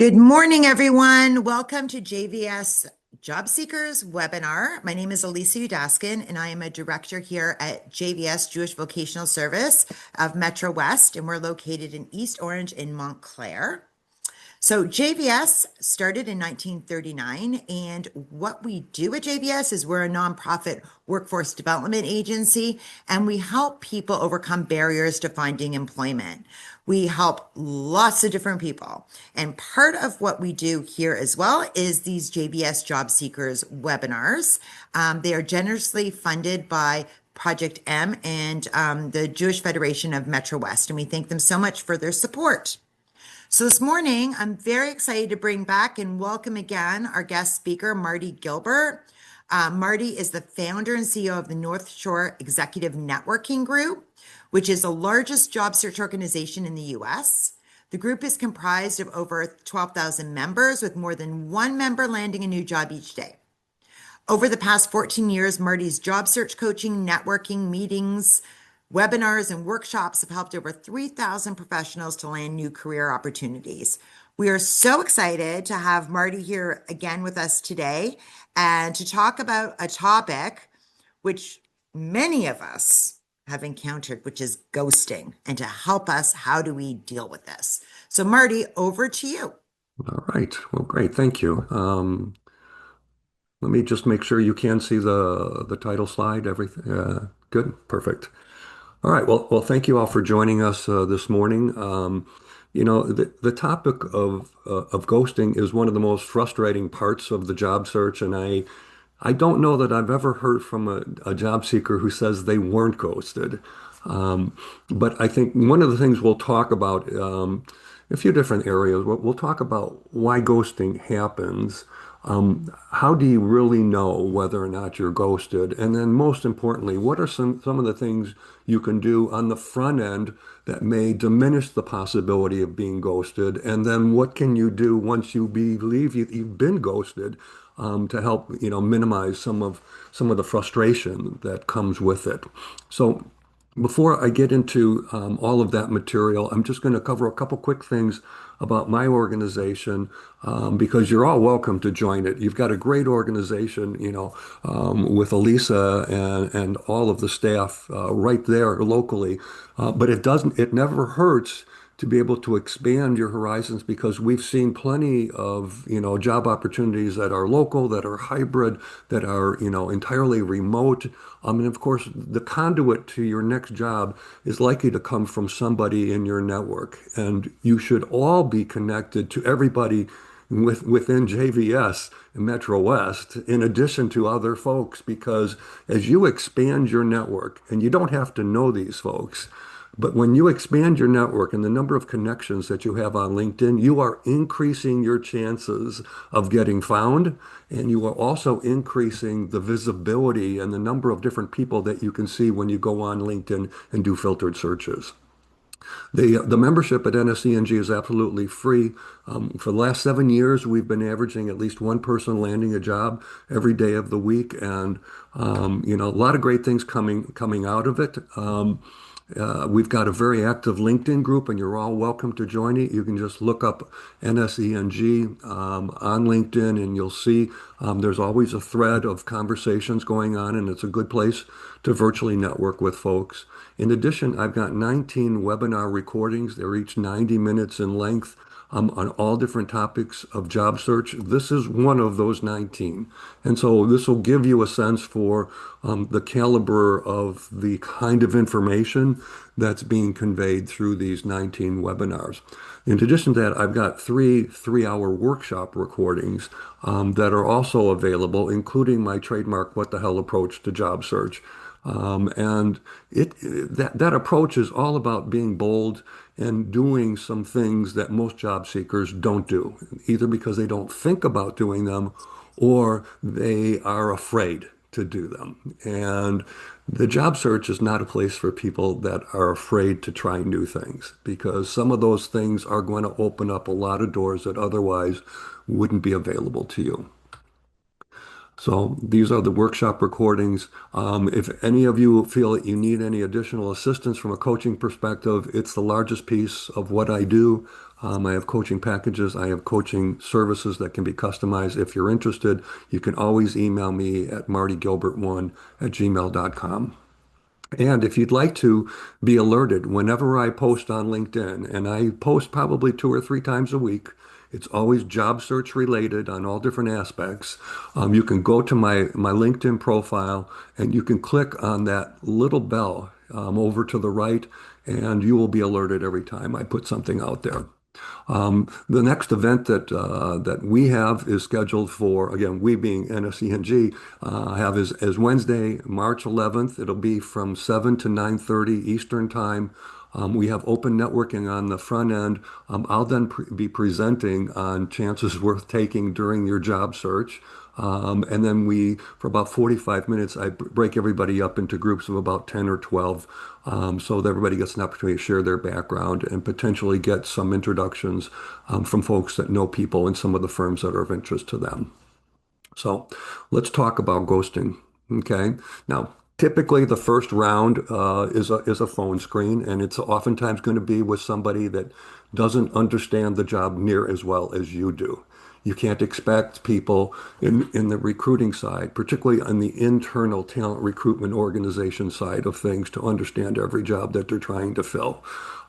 Good morning, everyone. Welcome to JVS Job Seekers webinar. My name is Elisa Udaskin, and I am a director here at JVS Jewish Vocational Service of Metro West, and we're located in East Orange in Montclair. So JVS started in 1939, and what we do at JVS is we're a nonprofit workforce development agency, and we help people overcome barriers to finding employment. We help lots of different people, and part of what we do here as well is these JVS Job Seekers webinars. They are generously funded by Project M and the Jewish Federation of Metro West, and we thank them so much for their support. So this morning, I'm very excited to bring back and welcome again our guest speaker, Marty Gilbert. Marty is the founder and CEO of the North Shore Executive Networking Group, which is the largest job search organization in the U.S. The group is comprised of over 12,000 members, with more than one member landing a new job each day. Over the past 14 years, Marty's job search coaching, networking, meetings, webinars, and workshops have helped over 3,000 professionals to land new career opportunities. We are so excited to have Marty here again with us today and to talk about a topic which many of us have encountered, which is ghosting, and to help us, how do we deal with this? So Marty, over to you. All right. Well, great. Thank you. Let me just make sure you can see the title slide. Everything good? Perfect. All right. Well, thank you all for joining us this morning. The topic of ghosting is one of the most frustrating parts of the job search, and I don't know that I've ever heard from a job seeker who says they weren't ghosted. But I think one of the things we'll talk about a few different areas. We'll talk about why ghosting happens. How do you really know whether or not you're ghosted? And then most importantly, what are some of the things you can do on the front end that may diminish the possibility of being ghosted? And then what can you do once you believe you've been ghosted to help, minimize some of the frustration that comes with it? So before I get into all of that material, I'm just going to cover a couple quick things about my organization because you're all welcome to join it. You've got a great organization, with Elisa and all of the staff right there locally. But it never hurts to be able to expand your horizons because we've seen plenty of, job opportunities that are local, that are hybrid, that are, entirely remote. And of course, the conduit to your next job is likely to come from somebody in your network. And you should all be connected to everybody within JVS and Metro West, in addition to other folks, because as you expand your network, and you don't have to know these folks, but when you expand your network and the number of connections that you have on LinkedIn, you are increasing your chances of getting found, and you are also increasing the visibility and the number of different people that you can see when you go on LinkedIn and do filtered searches. The membership at NSENG is absolutely free. For the last 7 years, we've been averaging at least one person landing a job every day of the week, and a lot of great things coming out of it. We've got a very active LinkedIn group, and you're all welcome to join it. You can just look up NSENG on LinkedIn, and you'll see there's always a thread of conversations going on, and it's a good place to virtually network with folks. In addition, I've got 19 webinar recordings. They're each 90 minutes in length. On all different topics of job search. This is one of those 19. And so this will give you a sense for the caliber of the kind of information that's being conveyed through these 19 webinars. In addition to that, I've got three-hour workshop recordings that are also available, including my trademark What the Hell approach to job search. And that approach is all about being bold and doing some things that most job seekers don't do, either because they don't think about doing them or they are afraid to do them. And the job search is not a place for people that are afraid to try new things, because some of those things are going to open up a lot of doors that otherwise wouldn't be available to you. So these are the workshop recordings. If any of you feel that you need any additional assistance from a coaching perspective, it's the largest piece of what I do. I have coaching packages. I have coaching services that can be customized. If you're interested, you can always email me at martygilbert1@gmail.com. And if you'd like to be alerted whenever I post on LinkedIn, and I post probably 2 or 3 times a week, it's always job search related on all different aspects. You can go to my LinkedIn profile and you can click on that little bell over to the right, and you will be alerted every time I put something out there. The next event that we have is scheduled for, again, we being NSCNG, have is Wednesday, March 11th. It'll be from 7 to 9:30 Eastern Time. We have open networking on the front end. I'll then be presenting on chances worth taking during your job search. And then for about 45 minutes, I break everybody up into groups of about 10 or 12, so that everybody gets an opportunity to share their background and potentially get some introductions from folks that know people in some of the firms that are of interest to them. So let's talk about ghosting. Okay. Now, typically the first round is a phone screen, and it's oftentimes going to be with somebody that doesn't understand the job near as well as you do. You can't expect people in the recruiting side, particularly on the internal talent recruitment organization side of things, to understand every job that they're trying to fill.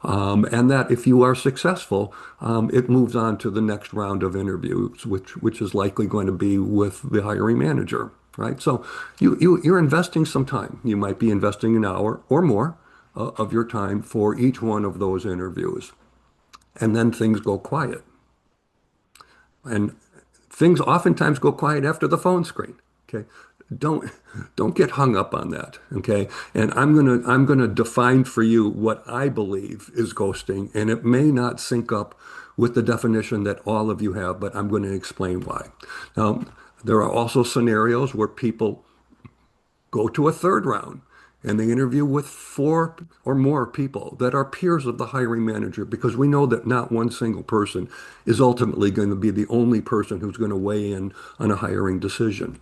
And that if you are successful, it moves on to the next round of interviews, which is likely going to be with the hiring manager, right? So you're investing some time. You might be investing an hour or more of your time for each one of those interviews. And then things go quiet. And things oftentimes go quiet after the phone screen. Okay. Don't don't get hung up on that. Okay. And I'm gonna define for you what I believe is ghosting, and it may not sync up with the definition that all of you have, but I'm going to explain why. Now, there are also scenarios where people go to a third round and they interview with 4 or more people that are peers of the hiring manager, because we know that not one single person is ultimately going to be the only person who's going to weigh in on a hiring decision.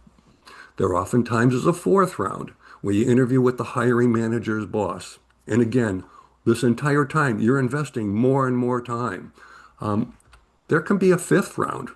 There oftentimes is a fourth round where you interview with the hiring manager's boss. And again, this entire time you're investing more and more time. There can be a fifth round,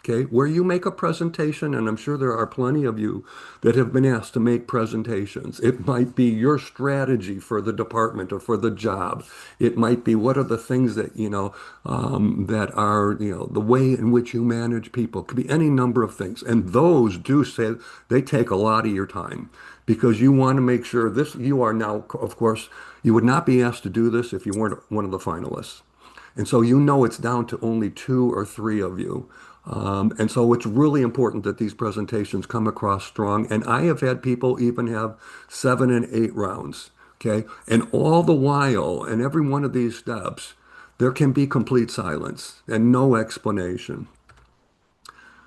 okay, where you make a presentation, and I'm sure there are plenty of you that have been asked to make presentations. It might be your strategy for the department or for the job. It might be what are the things that, that are, the way in which you manage people. It could be any number of things. And those do say they take a lot of your time, because you want to make sure you are now, of course, you would not be asked to do this if you weren't one of the finalists. And so it's down to only 2 or 3 of you. And so it's really important that these presentations come across strong. And I have had people even have 7 and 8 rounds. Okay. And all the while, in every one of these steps, there can be complete silence and no explanation.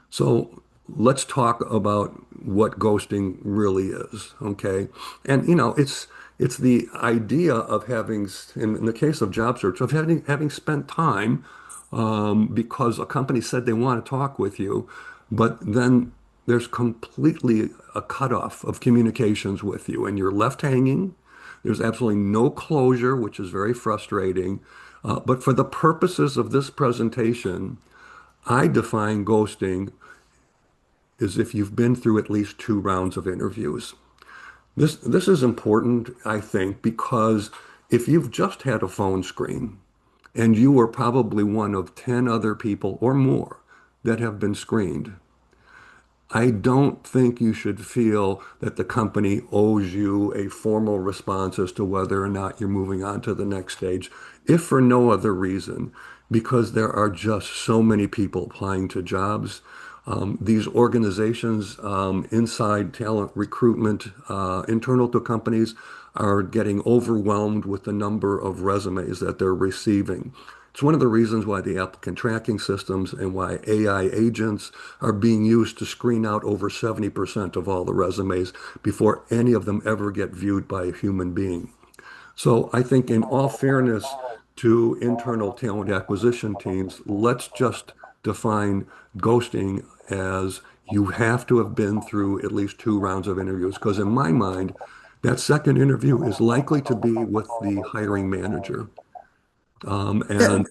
So let's talk about what ghosting really is, okay? And it's the idea of having, in the case of job search, of having spent time because a company said they want to talk with you, but then there's completely a cutoff of communications with you, and you're left hanging. There's absolutely no closure, which is very frustrating. But for the purposes of this presentation, I define ghosting is if you've been through at least 2 rounds of interviews. This is important, I think, because if you've just had a phone screen and you were probably one of 10 other people or more that have been screened, I don't think you should feel that the company owes you a formal response as to whether or not you're moving on to the next stage, if for no other reason, because there are just so many people applying to jobs. These organizations, inside talent recruitment, internal to companies, are getting overwhelmed with the number of resumes that they're receiving. It's one of the reasons why the applicant tracking systems and why AI agents are being used to screen out over 70% of all the resumes before any of them ever get viewed by a human being. So I think, in all fairness to internal talent acquisition teams, let's just define ghosting as you have to have been through at least 2 rounds of interviews. Because in my mind, that second interview is likely to be with the hiring manager. So, And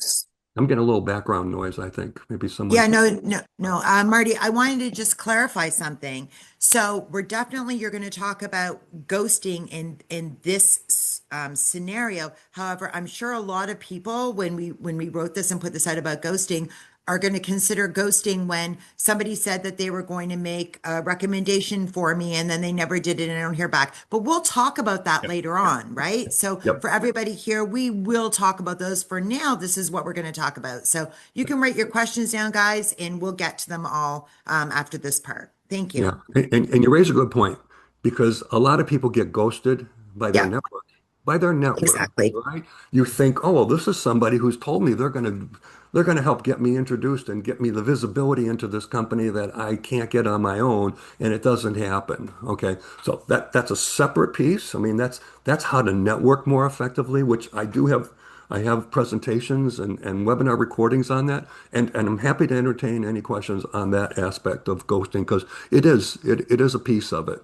I'm getting a little background noise, I think. Maybe Yeah, someone's. no. Marty, I wanted to just clarify something. So you're going to talk about ghosting in this scenario. However, I'm sure a lot of people, when we wrote this and put this out about ghosting, are going to consider ghosting when somebody said that they were going to make a recommendation for me and then they never did it and I don't hear back. But we'll talk about that Yep. later Yep. on, right? So Yep. for everybody here, we will talk about those. For now, this is what we're going to talk about. So you can write your questions down, guys, and we'll get to them all after this part. Thank Yeah. you. And you raise a good point because a lot of people get ghosted by their Yeah, network, by their network, exactly. right? You think, oh, well, this is somebody who's told me they're gonna help get me introduced and get me the visibility into this company that I can't get on my own, and it doesn't happen. Okay. So that's a separate piece. I mean, that's how to network more effectively, which I have presentations and webinar recordings on that, and I'm happy to entertain any questions on that aspect of ghosting because it is a piece of it.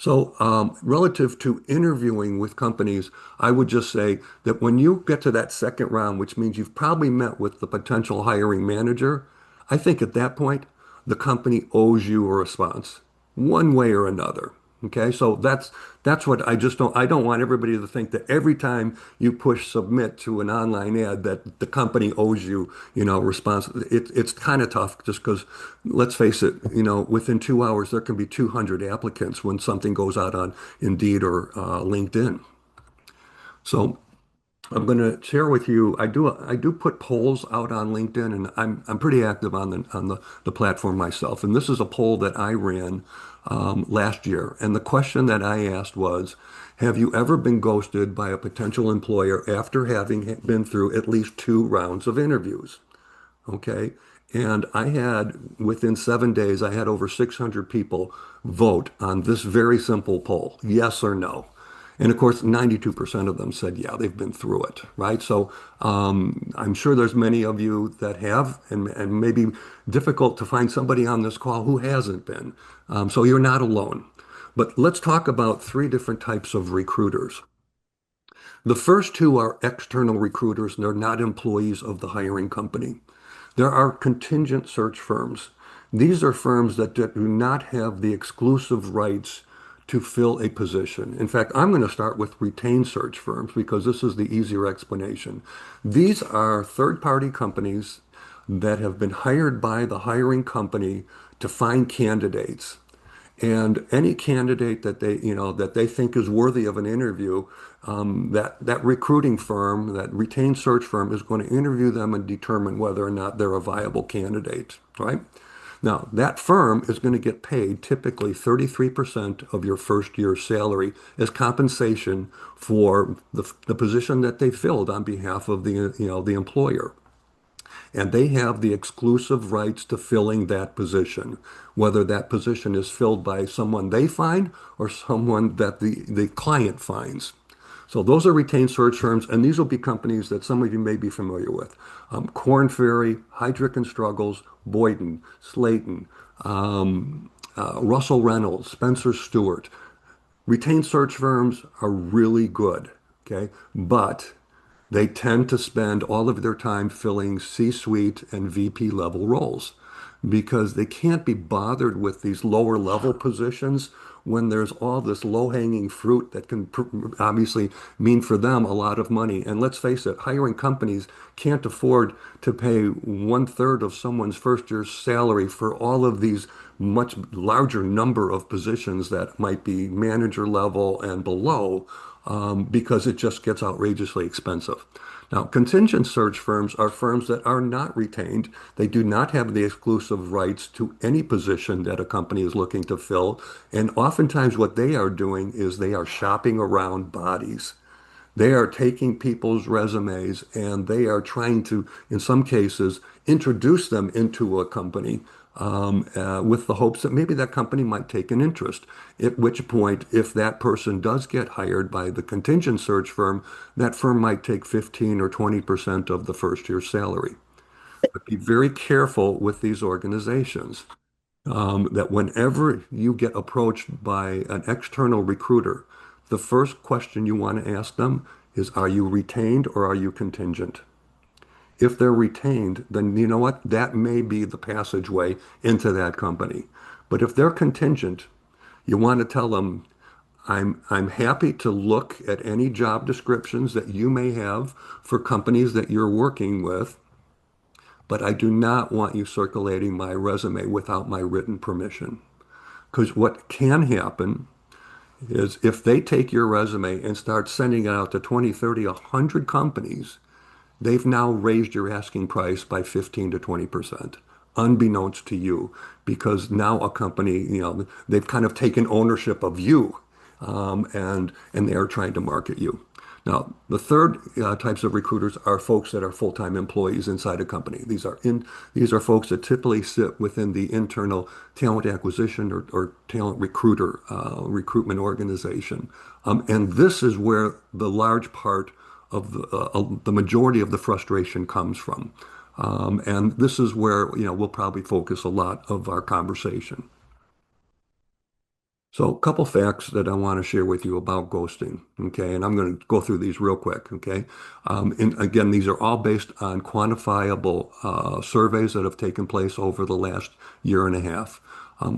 So, relative to interviewing with companies, I would just say that when you get to that second round, which means you've probably met with the potential hiring manager, I think at that point, the company owes you a response, one way or another. Okay, so that's what I don't want everybody to think that every time you push submit to an online ad that the company owes you, response. It's kind of tough just because let's face it, within 2 hours there can be 200 applicants when something goes out on Indeed or LinkedIn. So I'm going to share with you. I do put polls out on LinkedIn, and I'm pretty active on the platform myself. And this is a poll that I ran last year. And the question that I asked was, have you ever been ghosted by a potential employer after having been through at least 2 rounds of interviews? Okay. And within 7 days, I had over 600 people vote on this very simple poll, yes or no. And of course, 92% of them said, yeah, they've been through it, right? So I'm sure there's many of you that have, and maybe difficult to find somebody on this call who hasn't been. So you're not alone. But let's talk about three different types of recruiters. The first two are external recruiters, and they're not employees of the hiring company. There are contingent search firms. These are firms that do not have the exclusive rights to fill a position. In fact, I'm going to start with retained search firms because this is the easier explanation. These are third-party companies that have been hired by the hiring company to find candidates. And any candidate that they think is worthy of an interview, that recruiting firm, that retained search firm, is going to interview them and determine whether or not they're a viable candidate, right? Now, that firm is going to get paid typically 33% of your first year's salary as compensation for the position that they filled on behalf of the employer. And they have the exclusive rights to filling that position, whether that position is filled by someone they find or someone that the client finds. So those are retained search firms, and these will be companies that some of you may be familiar with. Korn Ferry, Heidrick and Struggles, Boyden, Slayton, Russell Reynolds, Spencer Stewart. Retained search firms are really good, okay? But they tend to spend all of their time filling C-suite and VP level roles because they can't be bothered with these lower level positions when there's all this low-hanging fruit that can obviously mean for them a lot of money. And let's face it, hiring companies can't afford to pay 1/3 of someone's first year's salary for all of these much larger number of positions that might be manager level and below, because it just gets outrageously expensive. Now, contingent search firms are firms that are not retained. They do not have the exclusive rights to any position that a company is looking to fill. And oftentimes, what they are doing is they are shopping around bodies. They are taking people's resumes and they are trying to, in some cases, introduce them into a company with the hopes that maybe that company might take an interest. At which point, if that person does get hired by the contingent search firm, that firm might take 15 or 20% of the first year's salary. But be very careful with these organizations that whenever you get approached by an external recruiter, the first question you want to ask them is, are you retained or are you contingent? If they're retained, then you know what? That may be the passageway into that company. But if they're contingent, you want to tell them, I'm happy to look at any job descriptions that you may have for companies that you're working with, but I do not want you circulating my resume without my written permission. Because what can happen is if they take your resume and start sending it out to 20, 30, 100 companies, they've now raised your asking price by 15 to 20%, unbeknownst to you, because now a company, they've kind of taken ownership of you, and they are trying to market you. Now, the third types of recruiters are folks that are full-time employees inside a company. These are folks that typically sit within the internal talent acquisition or talent recruitment organization, and this is where the large part of the majority of the frustration comes from. And this is where, we'll probably focus a lot of our conversation. So a couple facts that I want to share with you about ghosting, okay? And I'm going to go through these real quick, okay? And again, these are all based on quantifiable surveys that have taken place over the last year and a half.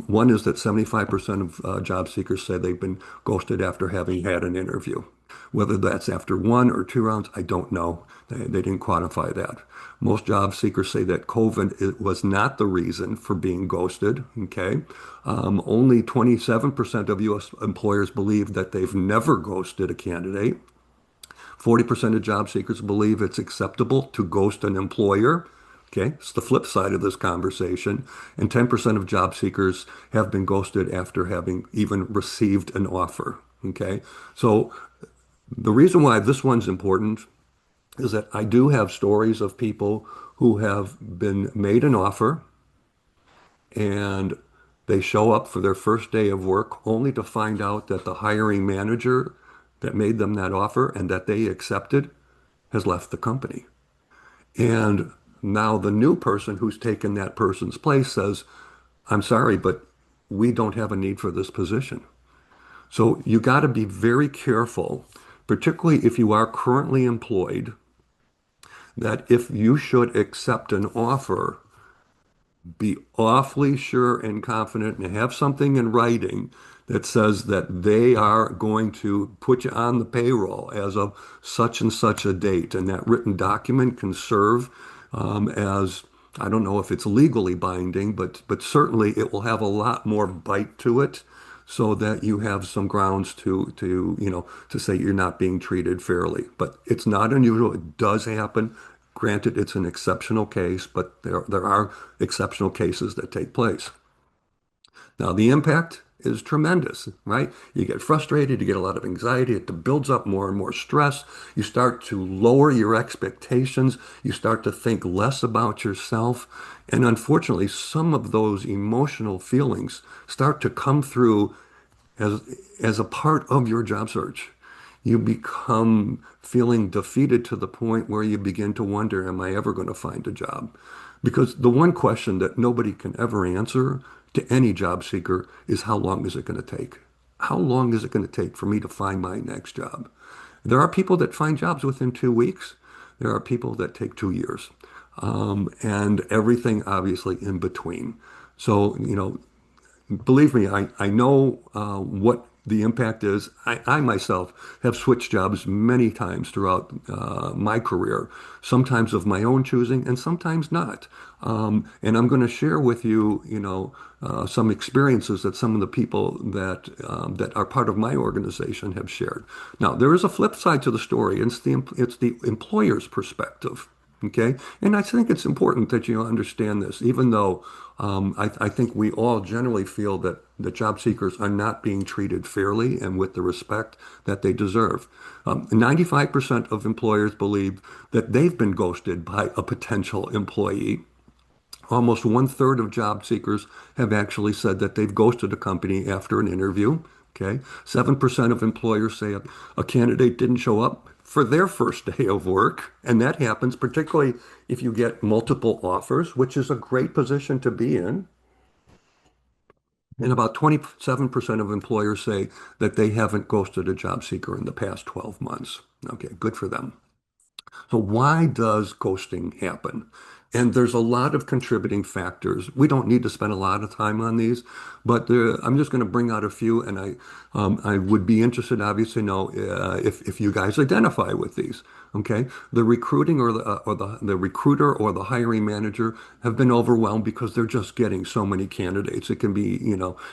One is that 75% of job seekers say they've been ghosted after having had an interview. Whether that's after one or two rounds, I don't know. They didn't quantify that. Most job seekers say that COVID was not the reason for being ghosted. Okay. Only 27% of U.S. employers believe that they've never ghosted a candidate. 40% of job seekers believe it's acceptable to ghost an employer. Okay, it's the flip side of this conversation. And 10% of job seekers have been ghosted after having even received an offer. Okay, so the reason why this one's important is that I do have stories of people who have been made an offer and they show up for their first day of work only to find out that the hiring manager that made them that offer and that they accepted has left the company. And now the new person who's taken that person's place says, I'm sorry, but we don't have a need for this position. So you got to be very careful, particularly if you are currently employed, that if you should accept an offer, be awfully sure and confident and have something in writing that says that they are going to put you on the payroll as of such and such a date. And that written document can serve as, I don't know if it's legally binding, but certainly it will have a lot more bite to it so that you have some grounds to say you're not being treated fairly. But it's not unusual. It does happen. Granted, it's an exceptional case, but there are exceptional cases that take place. Now, the impact is tremendous, right? You get frustrated, you get a lot of anxiety, it builds up more and more stress. You start to lower your expectations, you start to think less about yourself. And unfortunately, some of those emotional feelings start to come through as as a part of your job search. You become feeling defeated to the point where you begin to wonder, am I ever going to find a job? Because the one question that nobody can ever answer to any job seeker is how long is it going to take? How long is it going to take for me to find my next job? There are people that find jobs within 2 weeks. There are people that take 2 years, and everything obviously in between. So, believe me, I know what the impact is. I myself have switched jobs many times throughout my career, sometimes of my own choosing and sometimes not. And I'm going to share with you, some experiences that some of the people that are part of my organization have shared. Now, there is a flip side to the story. It's the employer's perspective. Okay. And I think it's important that you understand this, even though I think we all generally feel that the job seekers are not being treated fairly and with the respect that they deserve. 95% of employers believe that they've been ghosted by a potential employee. Almost one-third of job seekers have actually said that they've ghosted a company after an interview. Okay. 7% of employers say a candidate didn't show up for their first day of work. And that happens particularly if you get multiple offers, which is a great position to be in. And about 27% of employers say that they haven't ghosted a job seeker in the past 12 months. Okay, good for them. So why does ghosting happen? And there's a lot of contributing factors. We don't need to spend a lot of time on these, but I'm just going to bring out a few, and I would be interested, obviously, to know if you guys identify with these. Okay, the recruiting or the recruiter or the hiring manager have been overwhelmed because they're just getting so many candidates. It can be,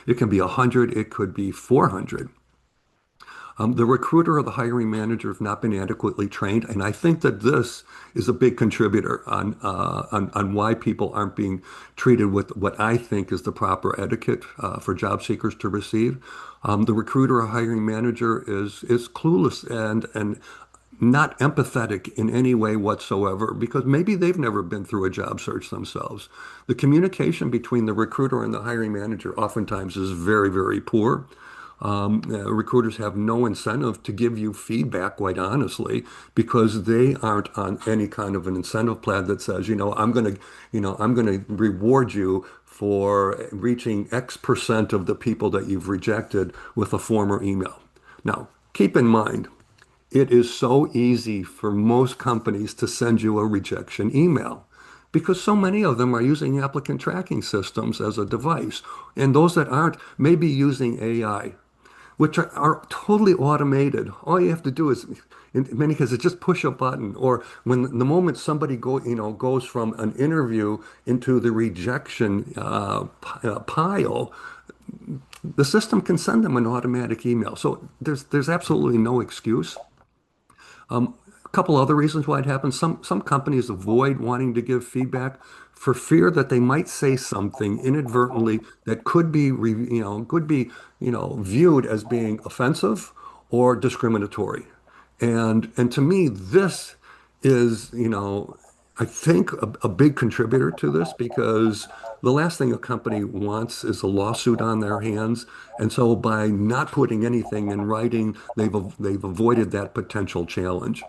it can be 100, it could be 400. The recruiter or the hiring manager have not been adequately trained, and I think that this is a big contributor on why people aren't being treated with what I think is the proper etiquette for job seekers to receive. The recruiter or hiring manager is clueless and not empathetic in any way whatsoever because maybe they've never been through a job search themselves. The communication between the recruiter and the hiring manager oftentimes is very, very poor. Recruiters have no incentive to give you feedback, quite honestly, because they aren't on any kind of an incentive plan that says, I'm going to reward you for reaching X% of the people that you've rejected with a former email. Now, keep in mind, it is so easy for most companies to send you a rejection email because so many of them are using applicant tracking systems as a device. And those that aren't may be using AI, which are totally automated. All you have to do is, in many cases, just push a button. Or when the moment somebody goes from an interview into the rejection pile, the system can send them an automatic email. So there's absolutely no excuse. A couple other reasons why it happens. Some companies avoid wanting to give feedback for fear that they might say something inadvertently that could be viewed as being offensive or discriminatory. And to me, this is, I think a big contributor to this because the last thing a company wants is a lawsuit on their hands. And so by not putting anything in writing, they've avoided that potential challenge.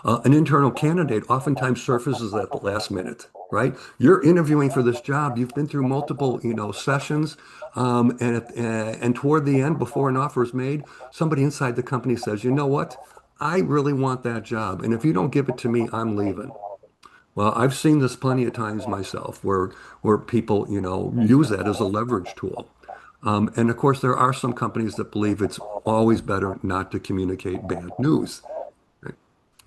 An internal candidate oftentimes surfaces at the last minute, right? You're interviewing for this job. You've been through multiple, sessions, and toward the end, before an offer is made, somebody inside the company says, "You know what? I really want that job, and if you don't give it to me, I'm leaving." Well, I've seen this plenty of times myself, where people, use that as a leverage tool. And of course, there are some companies that believe it's always better not to communicate bad news. Right?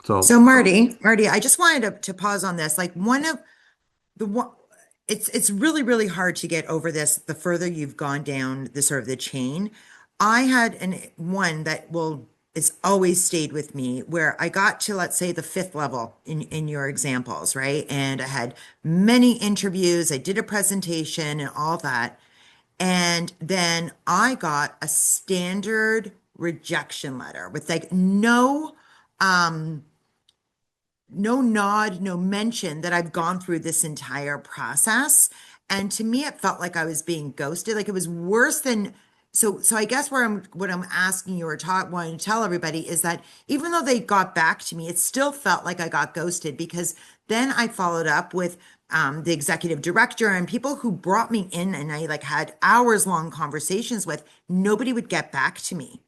So. So Marty, I just wanted to pause on this. Like one of the one, it's really, really hard to get over this the further you've gone down the sort of the chain. I had one that will it's always stayed with me where I got to, let's say, the fifth level in your examples, right? And I had many interviews, I did a presentation and all that. And then I got a standard rejection letter with like um no nod, no mention that I've gone through this entire process. And to me, it felt like I was being ghosted. Like it was worse than so I guess what I'm asking you or wanting to tell everybody is that even though they got back to me, it still felt like I got ghosted because then I followed up with the executive director and people who brought me in and I like had hours long conversations with, nobody would get back to me.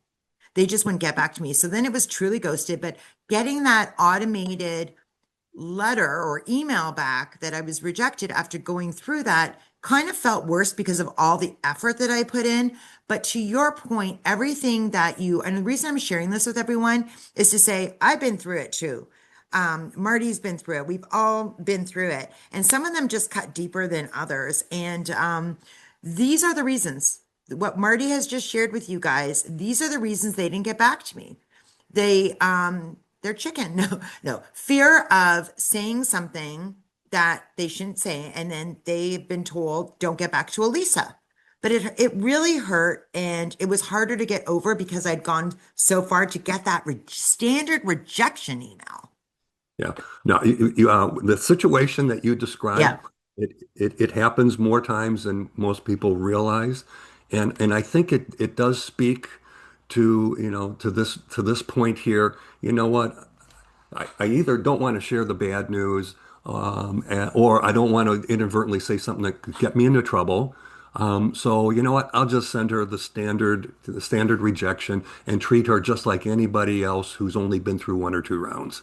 They just wouldn't get back to me. So then it was truly ghosted. But getting that automated letter or email back that I was rejected after going through that kind of felt worse because of all the effort that I put in. But to your point, everything that and the reason I'm sharing this with everyone is to say, I've been through it too. Marty's been through it. We've all been through it. And some of them just cut deeper than others. And these are the reasons. What Marty has just shared with you guys, these are the reasons they didn't get back to me. They're chicken. No, no. Fear of saying something that they shouldn't say. And then they've been told, don't get back to Elisa. But it really hurt. And it was harder to get over because I'd gone so far to get that standard rejection email. Yeah. Now, the situation that you described, Yeah. it happens more times than most people realize, and I think it does speak to to this point here. You know what? I either don't want to share the bad news, or I don't want to inadvertently say something that could get me into trouble. So you know what? I'll just send her the standard rejection and treat her just like anybody else who's only been through one or two rounds.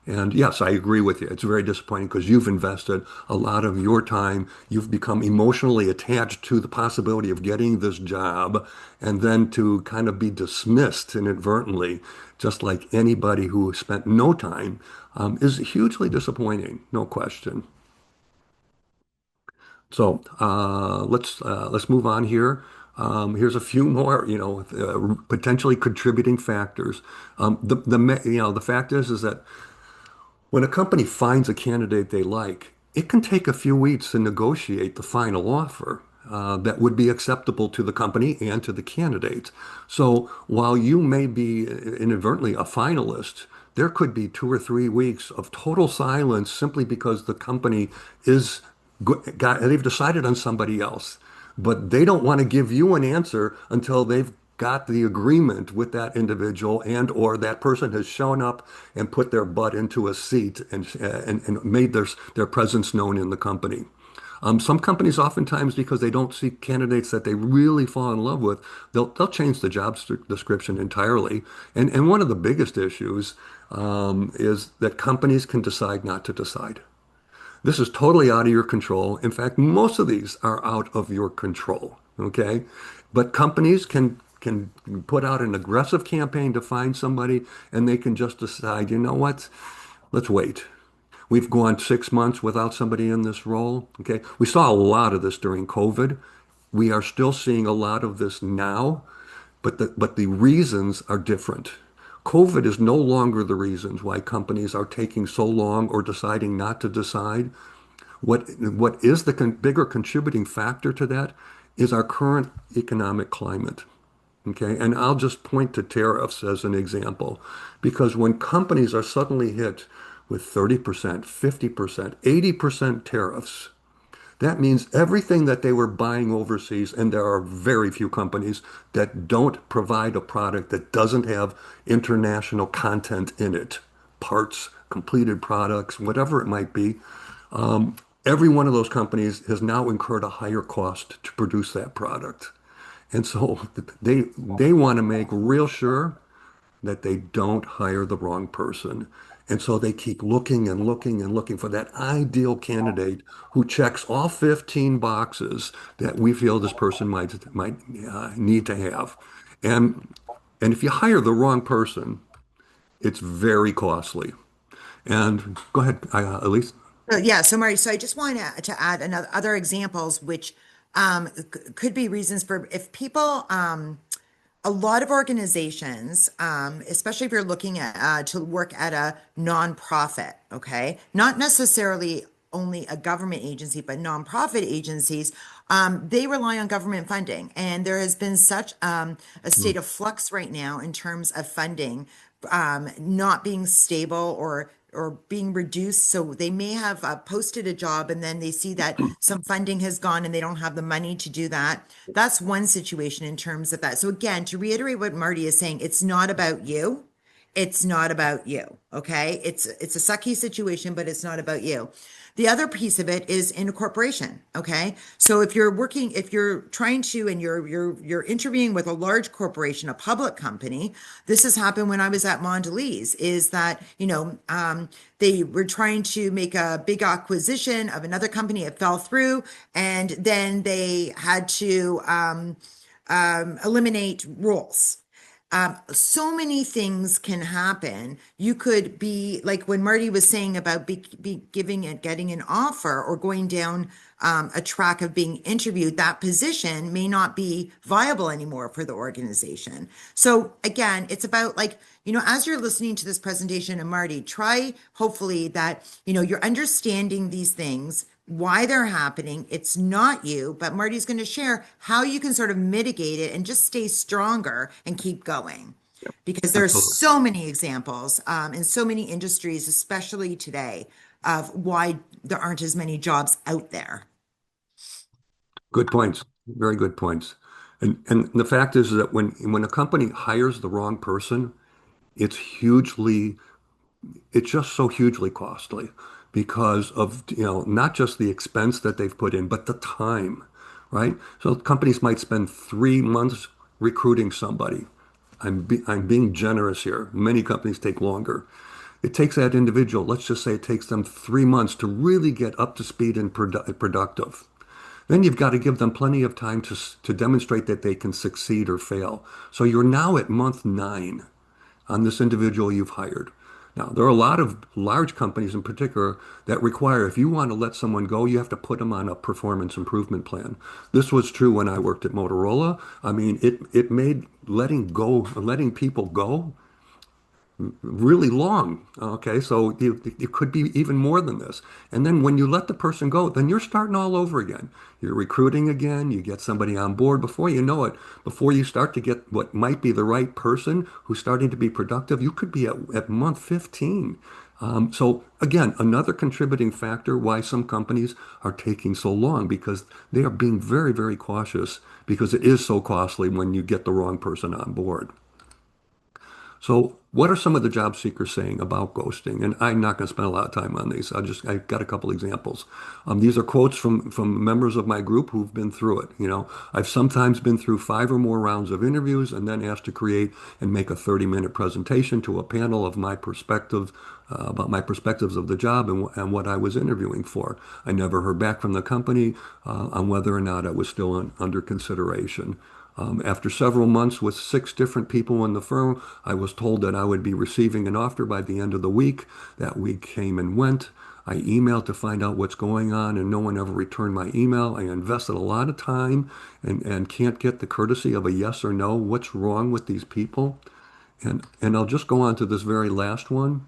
And yes, I agree with you. It's very disappointing because you've invested a lot of your time. You've become emotionally attached to the possibility of getting this job, and then to kind of be dismissed inadvertently, just like anybody who spent no time, is hugely disappointing, no question. So let's move on here. Here's a few more, potentially contributing factors. The fact is that when a company finds a candidate they like, it can take a few weeks to negotiate the final offer that would be acceptable to the company and to the candidate. So while you may be inadvertently a finalist, there could be 2 or 3 weeks of total silence simply because the company is they've decided on somebody else, but they don't want to give you an answer until they've got the agreement with that individual and or that person has shown up and put their butt into a seat and made their presence known in the company. Some companies oftentimes, because they don't see candidates that they really fall in love with, they'll change the description entirely. And one of the biggest issues is that companies can decide not to decide. This is totally out of your control. In fact, most of these are out of your control. Okay, but companies can put out an aggressive campaign to find somebody, and they can just decide, you know what? Let's wait. We've gone 6 months without somebody in this role. Okay, we saw a lot of this during COVID. We are still seeing a lot of this now, but the reasons are different. COVID is no longer the reasons why companies are taking so long or deciding not to decide. What is the bigger contributing factor to that is our current economic climate. Okay, and I'll just point to tariffs as an example, because when companies are suddenly hit with 30%, 50%, 80% tariffs, that means everything that they were buying overseas, and there are very few companies that don't provide a product that doesn't have international content in it, parts, completed products, whatever it might be. Every one of those companies has now incurred a higher cost to produce that product. And so they want to make real sure that they don't hire the wrong person. And so they keep looking and looking and looking for that ideal candidate who checks all 15 boxes that we feel this person might need to have. And and if you hire the wrong person, it's very costly. And go ahead, Elise. Yeah, so Marty, so I just want to add another other examples which could be reasons for if people a lot of organizations, especially if you're looking at to work at a nonprofit, okay, not necessarily only a government agency, but nonprofit agencies, they rely on government funding, and there has been such a Hmm. state of flux right now in terms of funding not being stable or being reduced. So they may have posted a job and then they see that some funding has gone and they don't have the money to do that. That's one situation in terms of that. So again, to reiterate what Marty is saying, it's not about you. It's not about you. Okay. It's a sucky situation, but it's not about you. The other piece of it is in a corporation. Okay. So if you're trying to, and you're interviewing with a large corporation, a public company, this has happened when I was at Mondelez, is that, they were trying to make a big acquisition of another company. It fell through, and then they had to eliminate roles. So many things can happen. You could be like when Marty was saying about be giving it, getting an offer or going down a track of being interviewed, that position may not be viable anymore for the organization. So again, it's about like, as you're listening to this presentation and Marty, try hopefully that, you're understanding these things, why they're happening. It's not you, but Marty's going to share how you can sort of mitigate it and just stay stronger and keep going. Because there's Absolutely. so many examples in so many industries, especially today, of why there aren't as many jobs out there. Good points. Very good points. And the fact is that when a company hires the wrong person, it's hugely it's just so hugely costly because of, not just the expense that they've put in, but the time, right? So companies might spend 3 months recruiting somebody. I'm being generous here. Many companies take longer. it takes that individual, let's just say it takes them 3 months to really get up to speed and productive. Then you've got to give them plenty of time to demonstrate that they can succeed or fail. So you're now at month 9 on this individual you've hired. Now, there are a lot of large companies in particular that require, if you want to let someone go, you have to put them on a performance improvement plan. This was true when I worked at Motorola. I mean, it made letting people go really long. Okay, so it could be even more than this. And then when you let the person go, then you're starting all over again. You're recruiting again, you get somebody on board. Before you know it, before you start to get what might be the right person who's starting to be productive, you could be at month 15. So again, another contributing factor why some companies are taking so long because they are being very, very cautious because it is so costly when you get the wrong person on board. So, what are some of the job seekers saying about ghosting? And I'm not going to spend a lot of time on these. I've got a couple examples. These are quotes from members of my group who've been through it. I've sometimes been through 5 or more rounds of interviews and then asked to create and make a 30-minute presentation to a panel of my perspective about my perspectives of the job and what I was interviewing for. I never heard back from the company on whether or not I was still under consideration. After several months with 6 different people in the firm, I was told that I would be receiving an offer by the end of the week. That week came and went. I emailed to find out what's going on, and no one ever returned my email. I invested a lot of time and can't get the courtesy of a yes or no. What's wrong with these people? And I'll just go on to this very last one.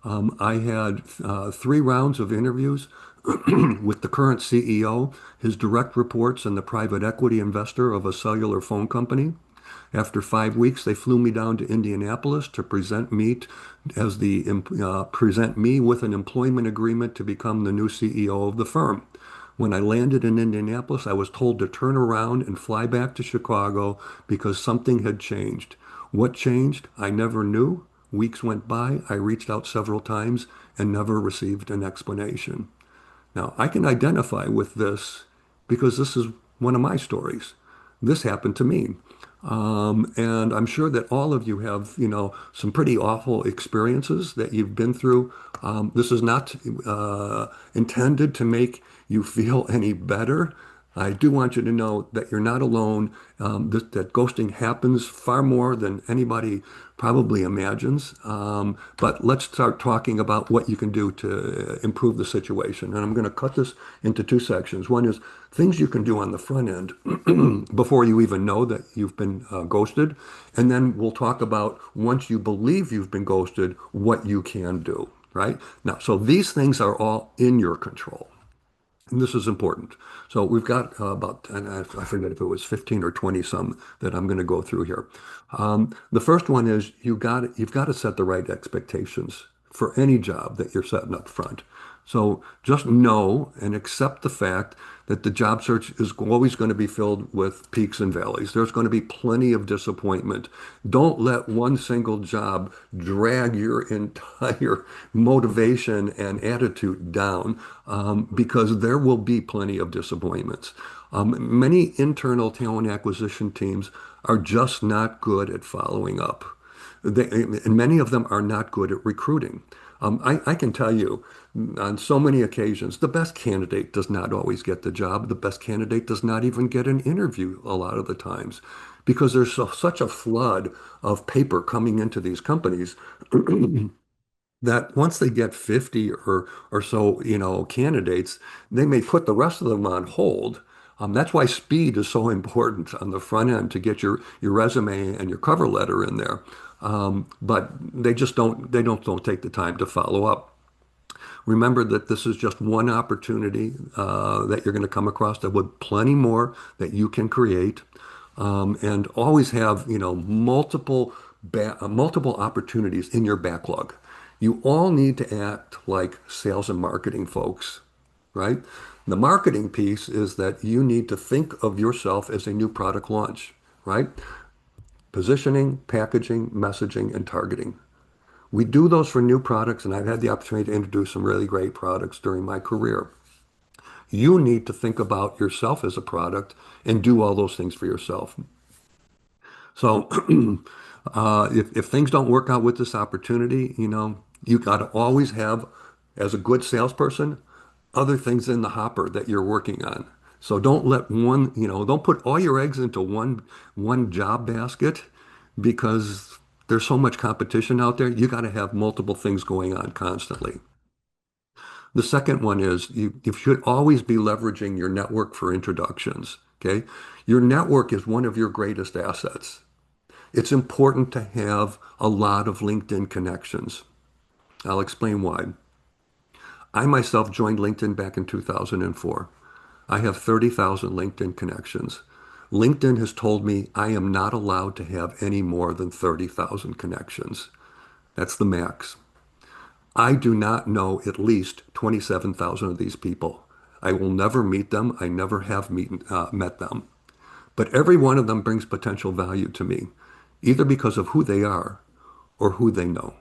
I had 3 rounds of interviews with the current CEO, his direct reports, and the private equity investor of a cellular phone company. After 5 weeks, they flew me down to Indianapolis to present me with an employment agreement to become the new CEO of the firm. When I landed in Indianapolis, I was told to turn around and fly back to Chicago because something had changed. What changed? I never knew. Weeks went by. I reached out several times and never received an explanation. Now, I can identify with this because this is one of my stories. This happened to me. And I'm sure that all of you have, some pretty awful experiences that you've been through. This is not intended to make you feel any better. I do want you to know that you're not alone, that ghosting happens far more than anybody probably imagines. But let's start talking about what you can do to improve the situation. And I'm going to cut this into 2 sections. One is things you can do on the front end before you even know that you've been ghosted. And then we'll talk about once you believe you've been ghosted, what you can do, right? Now, so these things are all in your control. And this is important. So we've got about, and I forget if it was 15 or 20 some that I'm going to go through here. The first one is you've got to set the right expectations for any job that you're setting up front. So just know and accept the fact that the job search is always going to be filled with peaks and valleys. There's going to be plenty of disappointment. Don't let one single job drag your entire motivation and attitude down because there will be plenty of disappointments. Many internal talent acquisition teams are just not good at following up. And many of them are not good at recruiting. I can tell you on so many occasions, the best candidate does not always get the job. The best candidate does not even get an interview a lot of the times because there's such a flood of paper coming into these companies that once they get 50 or so, candidates, they may put the rest of them on hold. That's why speed is so important on the front end to get your resume and your cover letter in there. But they just don't take the time to follow up. Remember that this is just one opportunity that you're going to come across. There will be plenty more that you can create, and always have multiple opportunities in your backlog. You all need to act like sales and marketing folks, right? The marketing piece is that you need to think of yourself as a new product launch, right? Positioning, packaging, messaging, and targeting. We do those for new products, and I've had the opportunity to introduce some really great products during my career. You need to think about yourself as a product and do all those things for yourself. So if things don't work out with this opportunity, You got to always have, as a good salesperson, other things in the hopper that you're working on. So don't let one, don't put all your eggs into one job basket because there's so much competition out there. You got to have multiple things going on constantly. The second one is you should always be leveraging your network for introductions. Okay. Your network is one of your greatest assets. It's important to have a lot of LinkedIn connections. I'll explain why. I myself joined LinkedIn back in 2004. I have 30,000 LinkedIn connections. LinkedIn has told me I am not allowed to have any more than 30,000 connections. That's the max. I do not know at least 27,000 of these people. I will never meet them. I never have met them. But every one of them brings potential value to me, either because of who they are or who they know.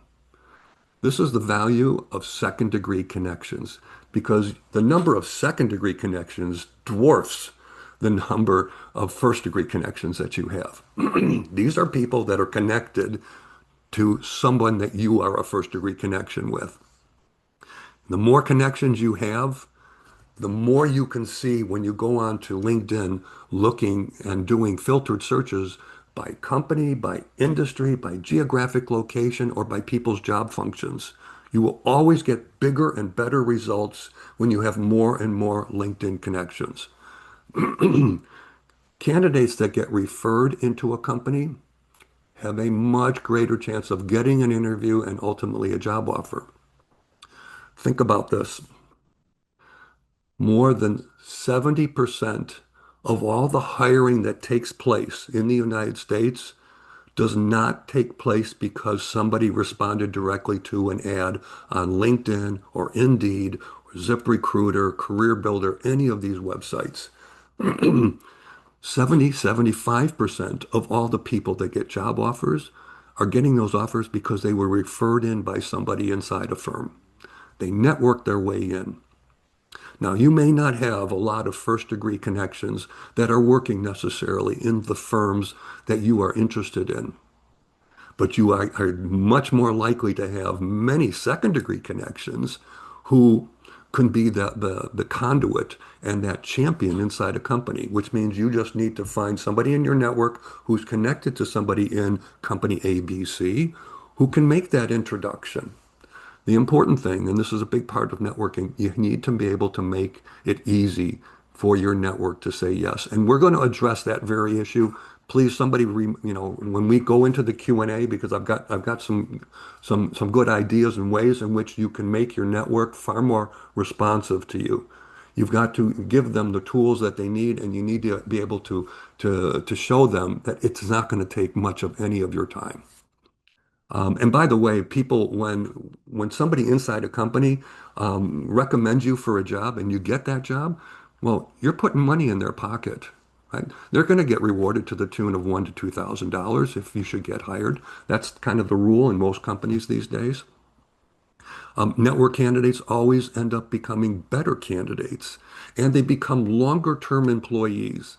This is the value of second degree connections because the number of second degree connections dwarfs the number of first degree connections that you have. These are people that are connected to someone that you are a first degree connection with. The more connections you have, the more you can see when you go on to LinkedIn looking and doing filtered searches by company, by industry, by geographic location, or by people's job functions. You will always get bigger and better results when you have more and more LinkedIn connections. Candidates that get referred into a company have a much greater chance of getting an interview and ultimately a job offer. Think about this. More than 70% of all the hiring that takes place in the United States does not take place because somebody responded directly to an ad on LinkedIn or Indeed or ZipRecruiter, CareerBuilder, any of these websites. 75% of all the people that get job offers are getting those offers because they were referred in by somebody inside a firm. They network their way in. Now, you may not have a lot of first degree connections that are working necessarily in the firms that you are interested in, but you are much more likely to have many second degree connections who can be the conduit and that champion inside a company, which means you just need to find somebody in your network who's connected to somebody in company ABC who can make that introduction. The important thing, and this is a big part of networking, you need to be able to make it easy for your network to say yes. And we're going to address that very issue. Please, somebody, when we go into the Q&A, because I've got some good ideas and ways in which you can make your network far more responsive to you. You've got to give them the tools that they need, and you need to be able to show them that it's not going to take much of any of your time. And by the way, people, when somebody inside a company recommends you for a job and you get that job, well, you're putting money in their pocket, right? They're going to get rewarded to the tune of $1,000 to $2,000 if you should get hired. That's kind of the rule in most companies these days. Network candidates always end up becoming better candidates, and they become longer term employees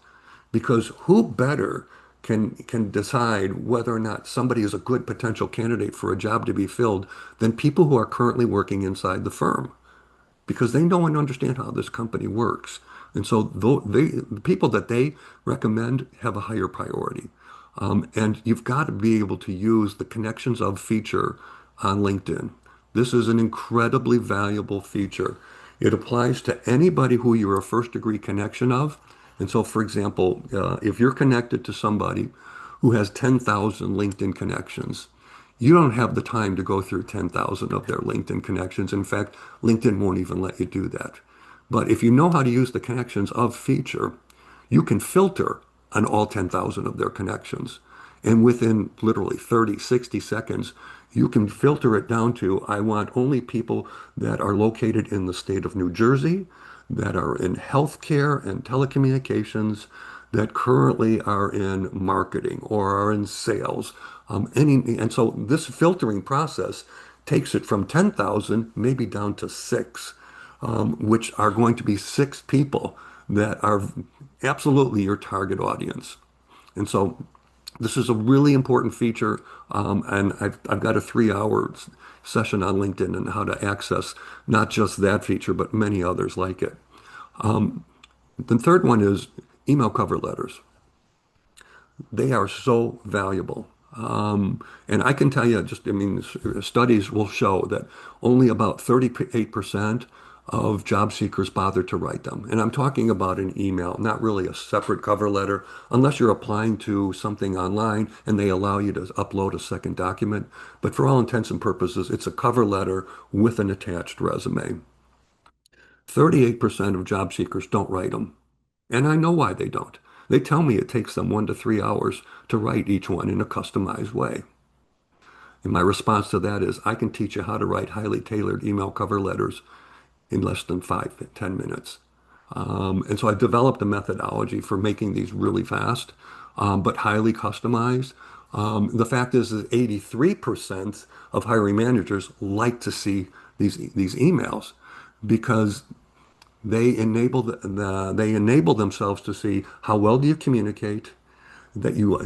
because who better can decide whether or not somebody is a good potential candidate for a job to be filled than people who are currently working inside the firm because they know and understand how this company works. And so the people that they recommend have a higher priority. And you've got to be able to use the connections of feature on LinkedIn. This is an incredibly valuable feature. It applies to anybody who you're a first degree connection of. And so, for example, if you're connected to somebody who has 10,000 LinkedIn connections, you don't have the time to go through 10,000 of their LinkedIn connections. In fact, LinkedIn won't even let you do that. But if you know how to use the connections of feature, you can filter on all 10,000 of their connections. And within literally 30, 60 seconds, you can filter it down to, I want only people that are located in the state of New Jersey, that are in healthcare and telecommunications, that currently are in marketing or are in sales. And so this filtering process takes it from 10,000 maybe down to six, which are going to be six people that are absolutely your target audience. And so This is a really important feature, and I've got a 3 hour session on LinkedIn on how to access not just that feature, but many others like it. The third one is email cover letters. They are so valuable. And I can tell you, just, I mean, studies will show that only about 38% of job seekers bother to write them. And I'm talking about an email, not really a separate cover letter, unless you're applying to something online and they allow you to upload a second document. But for all intents and purposes, it's a cover letter with an attached resume. 38% of job seekers don't write them. And I know why they don't. They tell me it takes them 1 to 3 hours to write each one in a customized way. And my response to that is, I can teach you how to write highly tailored email cover letters in less than 5 to 10 minutes. And so I've developed a methodology for making these really fast, but highly customized. The fact is that 83% of hiring managers like to see these emails because they enable themselves to see how well do you communicate, that you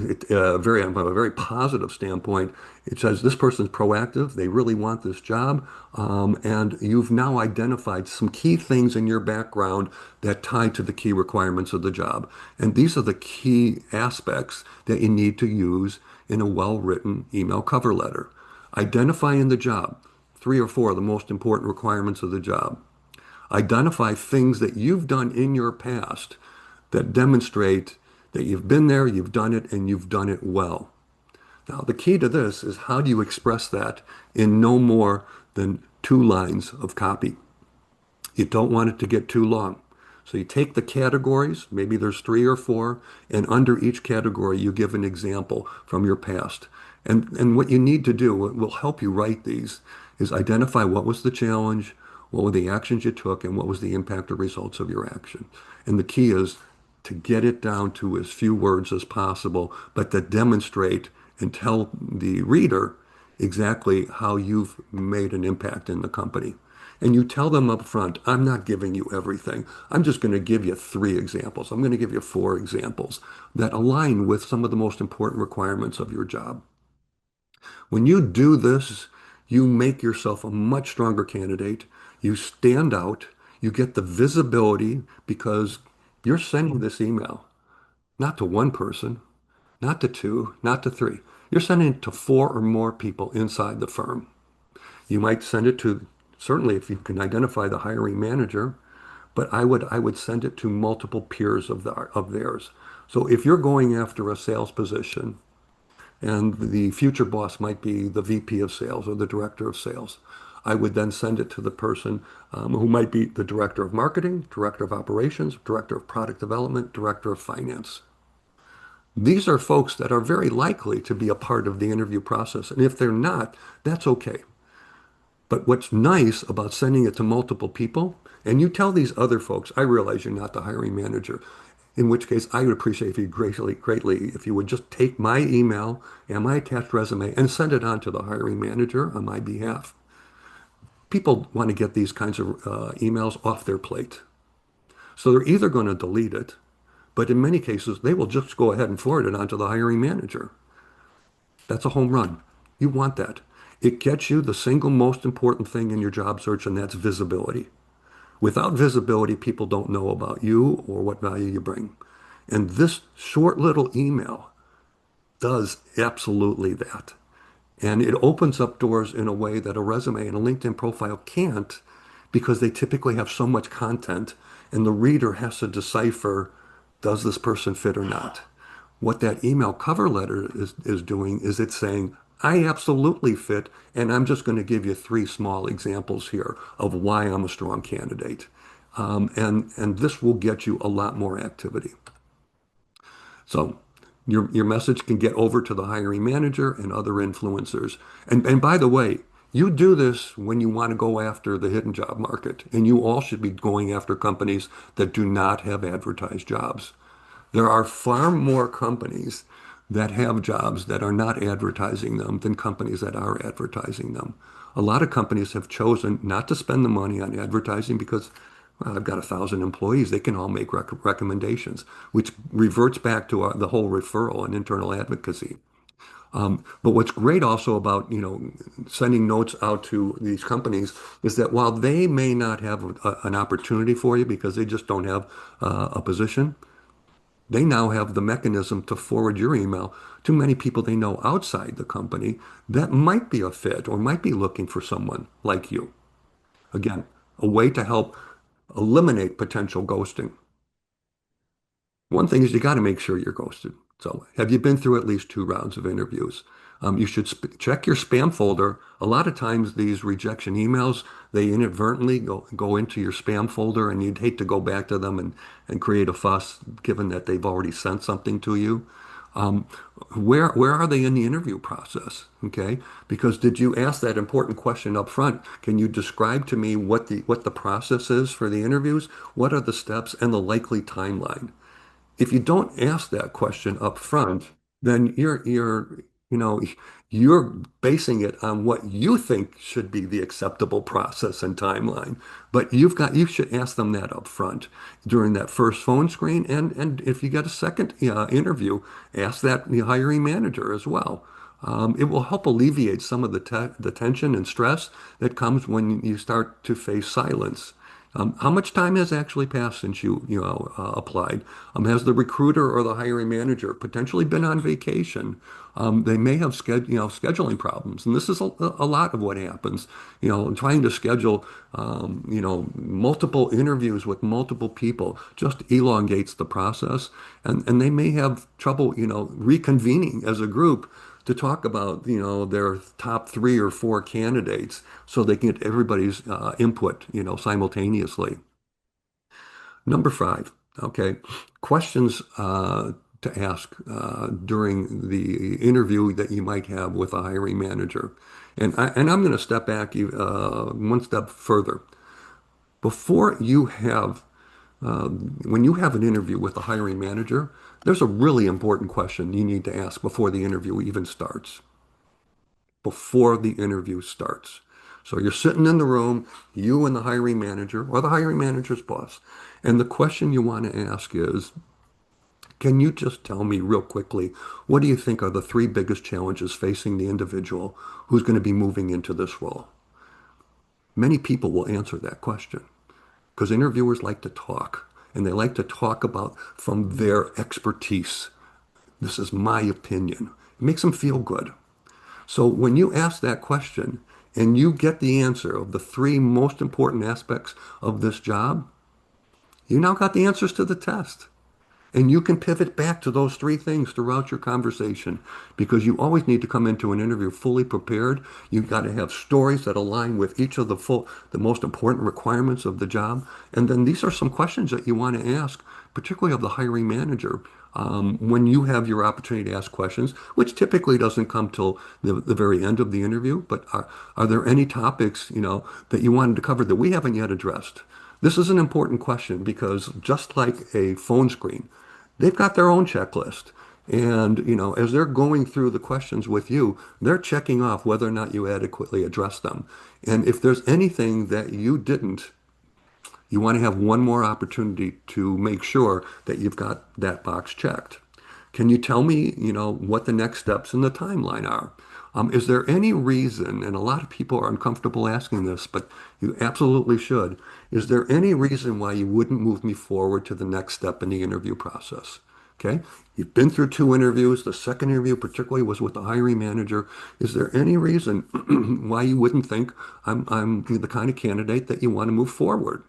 very from a very positive standpoint, it says this person's proactive, they really want this job, and you've now identified some key things in your background that tie to the key requirements of the job. And these are the key aspects that you need to use in a well-written email cover letter. Identify in the job 3 or 4 of the most important requirements of the job. Identify things that you've done in your past that demonstrate that you've been there, you've done it, and you've done it well. Now, the key to this is how do you express that in no more than 2 lines of copy? You don't want it to get too long. So you take the categories, maybe there's 3 or 4, and under each category you give an example from your past. And what you need to do, what will help you write these, is identify what was the challenge, what were the actions you took, and what was the impact or results of your action. And the key is to get it down to as few words as possible, but to demonstrate and tell the reader exactly how you've made an impact in the company. And you tell them up front, I'm not giving you everything. I'm just going to give you 3 examples. I'm going to give you 4 examples that align with some of the most important requirements of your job. When you do this, you make yourself a much stronger candidate. You stand out. You get the visibility because you're sending this email not to one person, not to two, not to three. You're sending it to 4 or more people inside the firm. You might send it to, certainly if you can identify the hiring manager, but I would send it to multiple peers of theirs. So if you're going after a sales position and the future boss might be the VP of sales or the director of sales, I would then send it to the person who might be the director of marketing, director of operations, director of product development, director of finance. These are folks that are very likely to be a part of the interview process. And if they're not, that's okay. But what's nice about sending it to multiple people, and you tell these other folks, I realize you're not the hiring manager, in which case I would appreciate if you greatly if you would just take my email and my attached resume and send it on to the hiring manager on my behalf. People want to get these kinds of emails off their plate. So they're either going to delete it, but in many cases, they will just go ahead and forward it onto the hiring manager. That's a home run. You want that. It gets you the single most important thing in your job search, and that's visibility. Without visibility, people don't know about you or what value you bring. And this short little email does absolutely that. And it opens up doors in a way that a resume and a LinkedIn profile can't because they typically have so much content and the reader has to decipher, does this person fit or not? What that email cover letter is doing is it's saying, I absolutely fit, and I'm just going to give you 3 small examples here of why I'm a strong candidate. And this will get you a lot more activity. So your message can get over to the hiring manager and other influencers. And by the way, you do this when you want to go after the hidden job market, and you all should be going after companies that do not have advertised jobs. There are far more companies that have jobs that are not advertising them than companies that are advertising them. A lot of companies have chosen not to spend the money on advertising because Well, I've got 1,000 employees. They can all make recommendations, which reverts back to the whole referral and internal advocacy. But what's great also about, sending notes out to these companies is that while they may not have an opportunity for you because they just don't have a position, they now have the mechanism to forward your email to many people they know outside the company that might be a fit or might be looking for someone like you. Again, a way to help eliminate potential ghosting. One thing is you got to make sure you're ghosted. So, have you been through at least 2 rounds of interviews? You should check your spam folder. A lot of times, these rejection emails, they inadvertently go into your spam folder, and you'd hate to go back to them and create a fuss, given that they've already sent something to you. Um, where are they in the interview process? Okay, because did you ask that important question up front? Can you describe to me what the process is for the interviews? What are the steps and the likely timeline? If you don't ask that question up front, then you know you're basing it on what you think should be the acceptable process and timeline. But you should ask them that up front during that first phone screen, and if you get a second interview, ask that the hiring manager as well. It will help alleviate some of the tension and stress that comes when you start to face silence. How much time has actually passed since you applied? Has the recruiter or the hiring manager potentially been on vacation? They may have scheduling problems, and this is a lot of what happens. Trying to schedule multiple interviews with multiple people just elongates the process, and they may have trouble reconvening as a group to talk about their top 3 or 4 candidates so they can get everybody's input simultaneously. Number 5, okay, questions to ask during the interview that you might have with a hiring manager. And I'm going to step back one step further. Before you have when you have an interview with a hiring manager, there's a really important question you need to ask before the interview even starts. Before the interview starts. So you're sitting in the room, you and the hiring manager or the hiring manager's boss. And the question you want to ask is, can you just tell me real quickly, what do you think are the 3 biggest challenges facing the individual who's going to be moving into this role? Many people will answer that question because interviewers like to talk and they like to talk about from their expertise. This is my opinion. It makes them feel good. So when you ask that question and you get the answer of the 3 most important aspects of this job, you now got the answers to the test. And you can pivot back to those 3 things throughout your conversation because you always need to come into an interview fully prepared. You've got to have stories that align with each of the most important requirements of the job. And then these are some questions that you want to ask, particularly of the hiring manager, when you have your opportunity to ask questions, which typically doesn't come till the very end of the interview. But are there any topics, that you wanted to cover that we haven't yet addressed? This is an important question because just like a phone screen, they've got their own checklist. And, as they're going through the questions with you, they're checking off whether or not you adequately address them. And if there's anything that you didn't, you want to have one more opportunity to make sure that you've got that box checked. Can you tell me, what the next steps in the timeline are? Is there any reason, and a lot of people are uncomfortable asking this, but you absolutely should, is there any reason why you wouldn't move me forward to the next step in the interview process? Okay, you've been through 2 interviews. The second interview, particularly, was with the hiring manager. Is there any reason why you wouldn't think I'm the kind of candidate that you want to move forward?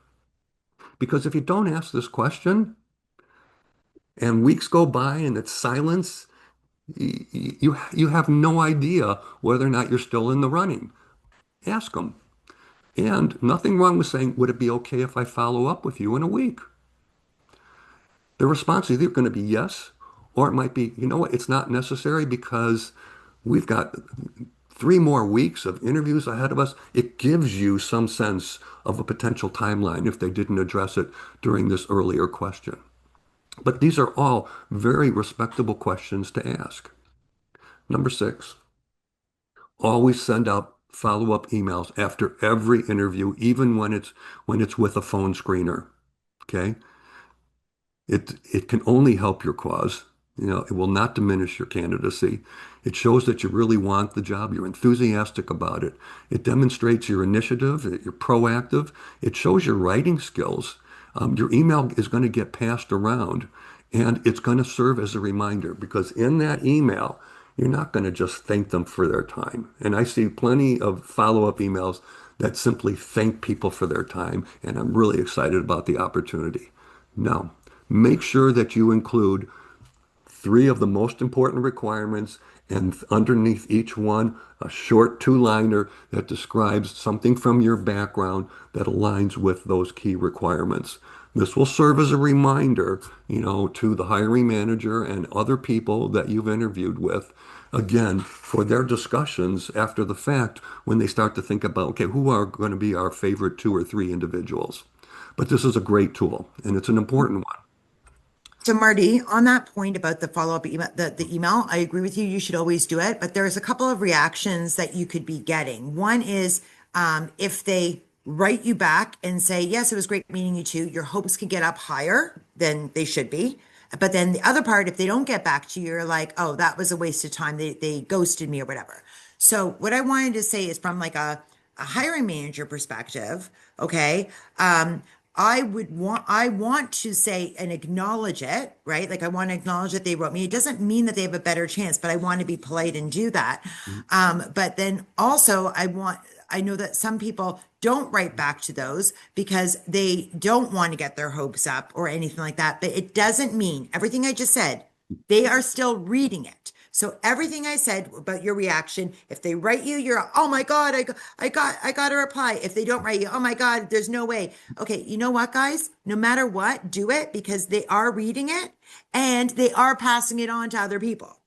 Because if you don't ask this question and weeks go by and it's silence, you have no idea whether or not you're still in the running. Ask them. And nothing wrong with saying, would it be okay if I follow up with you in a week? The response is either going to be yes, or it might be, you know what, it's not necessary because we've got 3 more weeks of interviews ahead of us. It gives you some sense of a potential timeline if they didn't address it during this earlier question. But these are all very respectable questions to ask. Number 6, always send out follow-up emails after every interview, even when it's with a phone screener. Okay? It can only help your cause. It will not diminish your candidacy. It shows that you really want the job. You're enthusiastic about it. It demonstrates your initiative, that you're proactive. It shows your writing skills. Your email is going to get passed around, and it's going to serve as a reminder because in that email, you're not going to just thank them for their time. And I see plenty of follow-up emails that simply thank people for their time, and I'm really excited about the opportunity. No. Make sure that you include three of the most important requirements and underneath each one, a short two-liner that describes something from your background that aligns with those key requirements. This will serve as a reminder, to the hiring manager and other people that you've interviewed with, again, for their discussions after the fact when they start to think about, okay, who are going to be our favorite two or three individuals? But this is a great tool, and it's an important one. So Marty, on that point about the follow-up email, the email, I agree with you. You should always do it, but there's a couple of reactions that you could be getting. One is if they write you back and say, yes, it was great meeting you too, your hopes could get up higher than they should be. But then the other part, if they don't get back to you, you're like, oh, that was a waste of time. They ghosted me or whatever. So what I wanted to say is from like a hiring manager perspective, okay? I want to say and acknowledge it, right? Like I want to acknowledge that they wrote me. It doesn't mean that they have a better chance, but I want to be polite and do that. But then also I know that some people don't write back to those because they don't want to get their hopes up or anything like that. But it doesn't mean everything I just said, they are still reading it. So everything I said about your reaction, if they write you, you're, oh my God, I got a reply. If they don't write you, oh my God, there's no way. Okay, you know what, guys? No matter what, do it because they are reading it and they are passing it on to other people.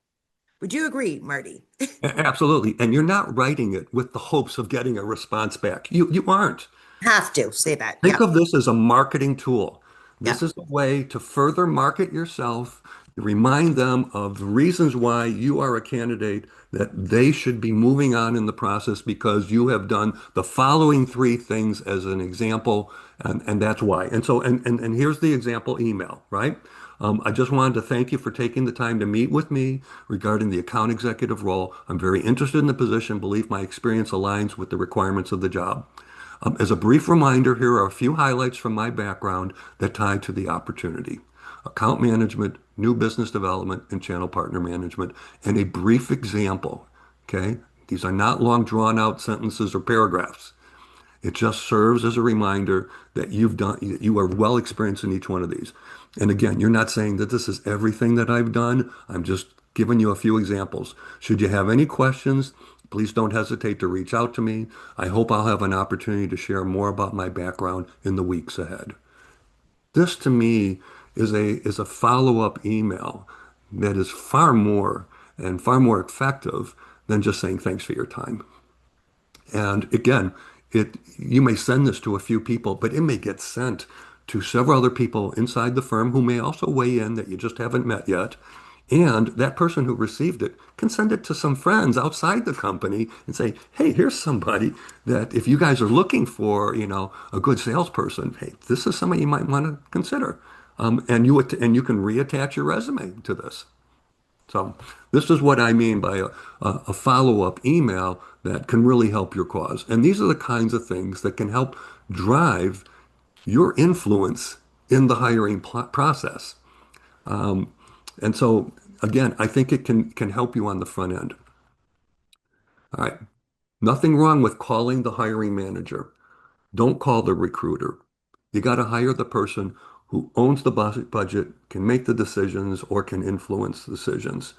Would you agree, Marty? Absolutely. And you're not writing it with the hopes of getting a response back. You aren't. Have to say that. Think Yep. of this as a marketing tool. This Yep. is a way to further market yourself, remind them of the reasons why you are a candidate, that they should be moving on in the process because you have done the following three things as an example, and that's why. And so, and here's the example email, right? I just wanted to thank you for taking the time to meet with me regarding the account executive role. I'm very interested in the position, believe my experience aligns with the requirements of the job. As a brief reminder, here are a few highlights from my background that tie to the opportunity. Account management, new business development, and channel partner management, and a brief example. Okay? These are not long drawn out sentences or paragraphs. It just serves as a reminder that you are well experienced in each one of these. And again, you're not saying that this is everything that I've done. I'm just giving you a few examples. Should you have any questions, please don't hesitate to reach out to me. I hope I'll have an opportunity to share more about my background in the weeks ahead. This to me is a follow-up email that is far more effective than just saying thanks for your time. And again, you may send this to a few people, but it may get sent to several other people inside the firm who may also weigh in that you just haven't met yet. And that person who received it can send it to some friends outside the company and say, hey, here's somebody that if you guys are looking for, a good salesperson, hey, this is somebody you might want to consider. And you can reattach your resume to this. So this is what I mean by a follow-up email that can really help your cause. And these are the kinds of things that can help drive your influence in the hiring process. And so, again, I think it can help you on the front end. All right. Nothing wrong with calling the hiring manager. Don't call the recruiter. You got to hire the person who owns the budget, can make the decisions, or can influence decisions.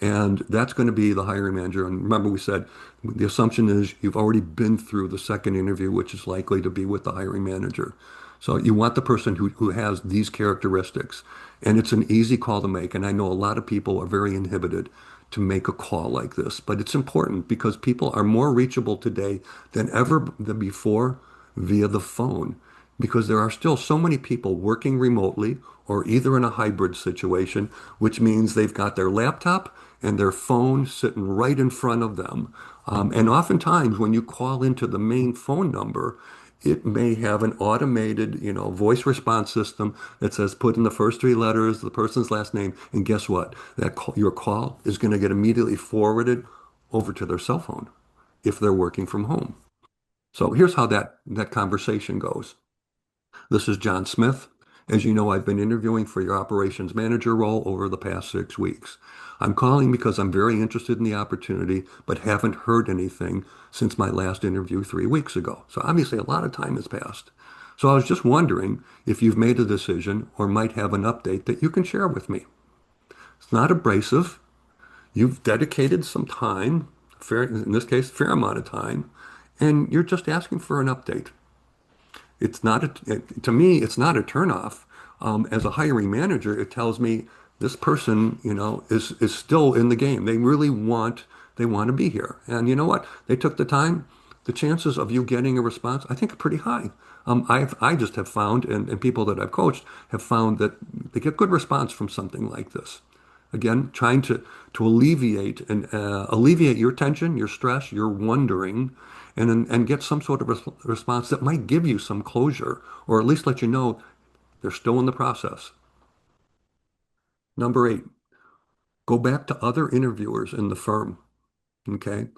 And that's going to be the hiring manager. And remember, we said the assumption is you've already been through the second interview, which is likely to be with the hiring manager. So you want the person who has these characteristics. And it's an easy call to make. And I know a lot of people are very inhibited to make a call like this, but it's important because people are more reachable today than ever before via the phone because there are still so many people working remotely or either in a hybrid situation, which means they've got their laptop and their phone sitting right in front of them. And oftentimes when you call into the main phone number, it may have an automated, voice response system that says put in the first three letters, the person's last name, and guess what? Your call is going to get immediately forwarded over to their cell phone if they're working from home. So here's how that conversation goes. This is John Smith. As you know, I've been interviewing for your operations manager role over the past 6 weeks. I'm calling because I'm very interested in the opportunity, but haven't heard anything since my last interview 3 weeks ago. So obviously a lot of time has passed. So I was just wondering if you've made a decision or might have an update that you can share with me. It's not abrasive. You've dedicated some time, in this case, fair amount of time, and you're just asking for an update. It's not to me, it's not a turnoff. As a hiring manager, it tells me this person, is still in the game. They want to be here. And you know what? They took the time. The chances of you getting a response, I think, are pretty high. I just have found, and people that I've coached have found that they get good response from something like this. Again, trying to alleviate your tension, your stress, your wondering, and get some sort of response that might give you some closure, or at least let you know they're still in the process. Number 8, go back to other interviewers in the firm. Okay.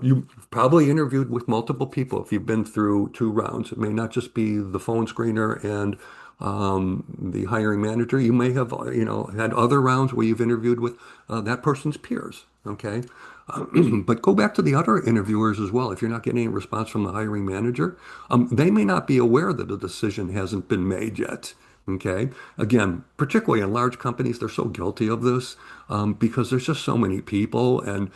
You've probably interviewed with multiple people if you've been through 2 rounds. It may not just be the phone screener and the hiring manager. You may have, had other rounds where you've interviewed with that person's peers. Okay. But go back to the other interviewers as well. If you're not getting a response from the hiring manager, they may not be aware that a decision hasn't been made yet. Okay. Again, particularly in large companies, they're so guilty of this because there's just so many people and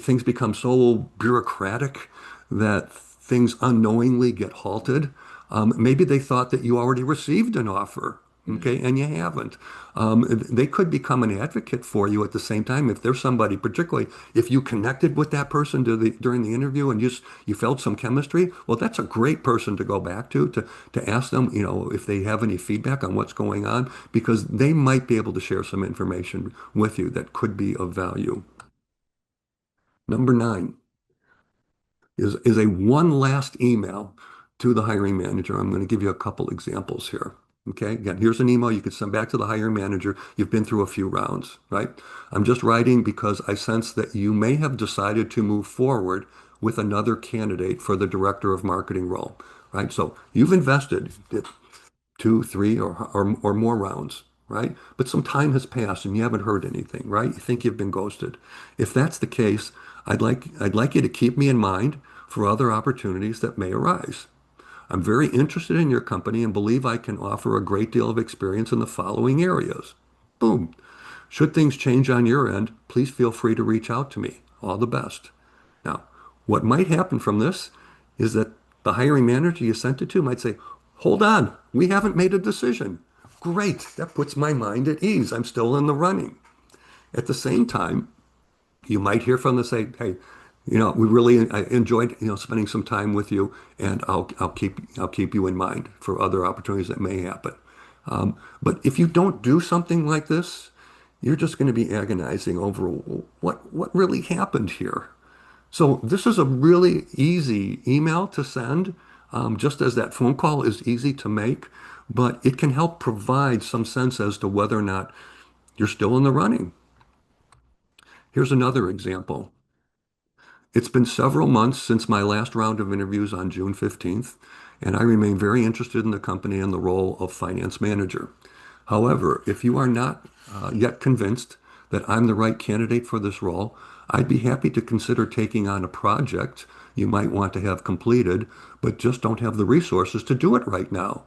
things become so bureaucratic that things unknowingly get halted. Maybe they thought that you already received an offer. Okay, and you haven't. They could become an advocate for you at the same time if there's somebody, particularly if you connected with that person during the interview and you felt some chemistry. Well, that's a great person to go back to ask them, if they have any feedback on what's going on, because they might be able to share some information with you that could be of value. Number 9 is a one last email to the hiring manager. I'm going to give you a couple examples here. Okay, again, here's an email you could send back to the hiring manager. You've been through a few rounds, right? I'm just writing because I sense that you may have decided to move forward with another candidate for the director of marketing role, right? So you've invested 2, 3, or more rounds, right? But some time has passed and you haven't heard anything, right? You think you've been ghosted. If that's the case, I'd like you to keep me in mind for other opportunities that may arise. I'm very interested in your company and believe I can offer a great deal of experience in the following areas. Boom. Should things change on your end, please feel free to reach out to me. All the best. Now, what might happen from this is that the hiring manager you sent it to might say, hold on, we haven't made a decision. Great, that puts my mind at ease. I'm still in the running. At the same time, you might hear from them say, hey, we really I enjoyed, spending some time with you, and I'll keep you in mind for other opportunities that may happen. But if you don't do something like this, you're just going to be agonizing over what really happened here. So this is a really easy email to send, just as that phone call is easy to make, but it can help provide some sense as to whether or not you're still in the running. Here's another example. It's been several months since my last round of interviews on June 15th, and I remain very interested in the company and the role of finance manager. However, if you are not yet convinced that I'm the right candidate for this role, I'd be happy to consider taking on a project you might want to have completed, but just don't have the resources to do it right now.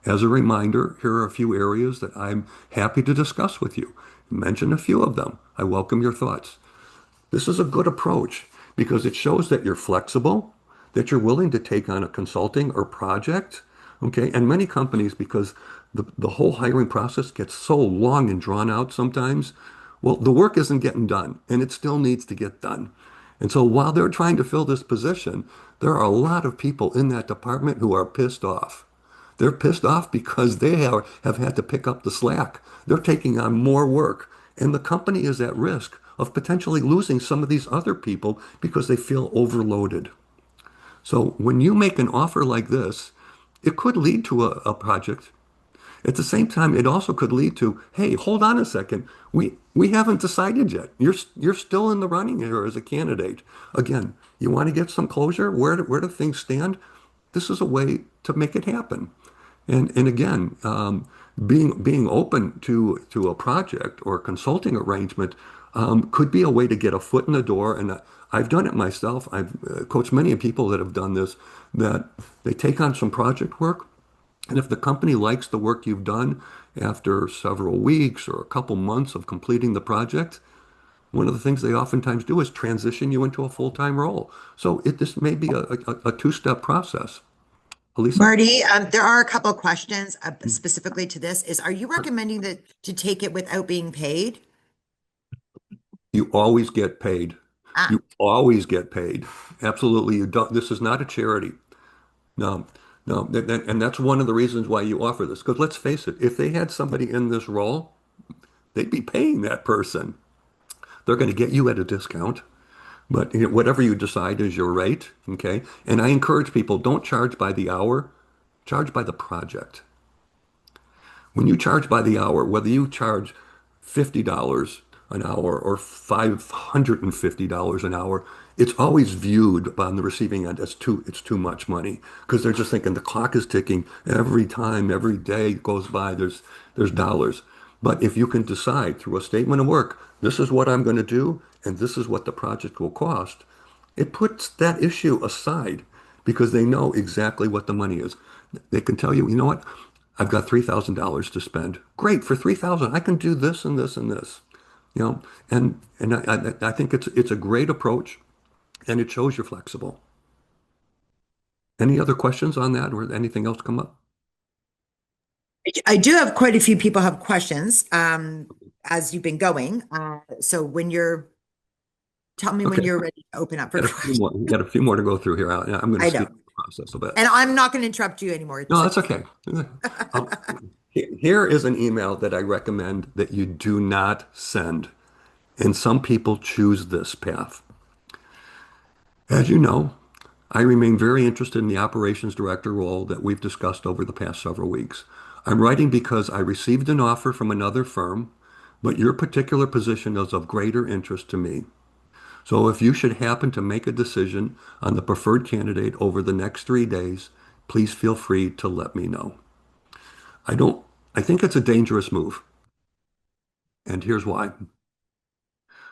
As a reminder, here are a few areas that I'm happy to discuss with you. Mention a few of them. I welcome your thoughts. This is a good approach because it shows that you're flexible, that you're willing to take on a consulting or project. Okay. And many companies, because the whole hiring process gets so long and drawn out sometimes, well, the work isn't getting done and it still needs to get done. And so while they're trying to fill this position, there are a lot of people in that department who are pissed off. They're pissed off because they have had to pick up the slack. They're taking on more work. And the company is at risk of potentially losing some of these other people because they feel overloaded. So when you make an offer like this, it could lead to a project. At the same time, it also could lead to, hey, hold on a second. We haven't decided yet. You're still in the running here as a candidate. Again, you want to get some closure? Where do things stand? This is a way to make it happen. And again, being open to a project or a consulting arrangement could be a way to get a foot in the door. And I've done it myself. I've coached many people that have done this, that they take on some project work. And if the company likes the work you've done after several weeks or a couple months of completing the project, one of the things they oftentimes do is transition you into a full-time role. So this may be a two-step process. Elisa? Marty, there are a couple of questions specifically to this. Are you recommending that to take it without being paid? You always get paid. Ah, You always get paid. Absolutely. You don't. This is not a charity. No, no. And that's one of the reasons why you offer this. Because let's face it, if they had somebody in this role, they'd be paying that person. They're going to get you at a discount. But whatever you decide is your rate. Okay. And I encourage people, don't charge by the hour, charge by the project. When you charge by the hour, whether you charge $50 an hour or $550 an hour, it's always viewed on the receiving end as it's too much money because they're just thinking the clock is ticking every time, every day goes by, there's dollars. But if you can decide through a statement of work, this is what I'm going to do and this is what the project will cost, it puts that issue aside because they know exactly what the money is. They can tell you, you know what? I've got $3,000 to spend. Great, for 3,000, I can do this and this and this. You know, and I think it's a great approach and it shows you're flexible. Any other questions on that or anything else come up? I do have quite a few people have questions as you've been going. So tell me when Okay, you're ready to open up for got a few questions. more. We got a few more to go through here. I'm going to I speed know. up the process a bit. And I'm not going to interrupt you anymore. No, that's okay. Um, Here is an email that I recommend that you do not send. And some people choose this path. As you know, I remain very interested in the operations director role that we've discussed over the past several weeks. I'm writing because I received an offer from another firm, but your particular position is of greater interest to me. So if you should happen to make a decision on the preferred candidate over the next 3 days, please feel free to let me know. I don't, I think it's a dangerous move, and here's why.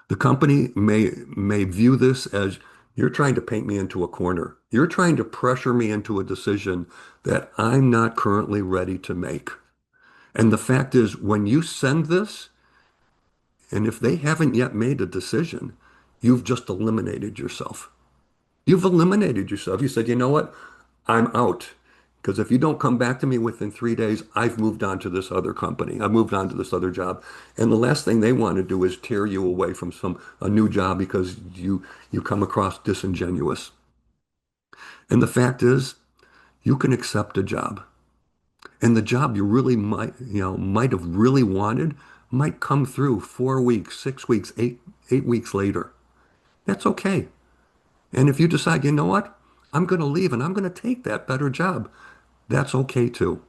The company may view this as you're trying to paint me into a corner. You're trying to pressure me into a decision that I'm not currently ready to make. And the fact is, when you send this, and if they haven't yet made a decision, you've just eliminated yourself. You've eliminated yourself. You said, you know what? I'm out. Because if you don't come back to me within 3 days, I've moved on to this other company. I've moved on to this other job. And the last thing they want to do is tear you away from a new job because you come across disingenuous. And the fact is, you can accept a job. And the job you really might have really wanted might come through 4 weeks, 6 weeks, eight weeks later. That's okay. And if you decide, you know what? I'm going to leave and I'm going to take that better job. That's okay too.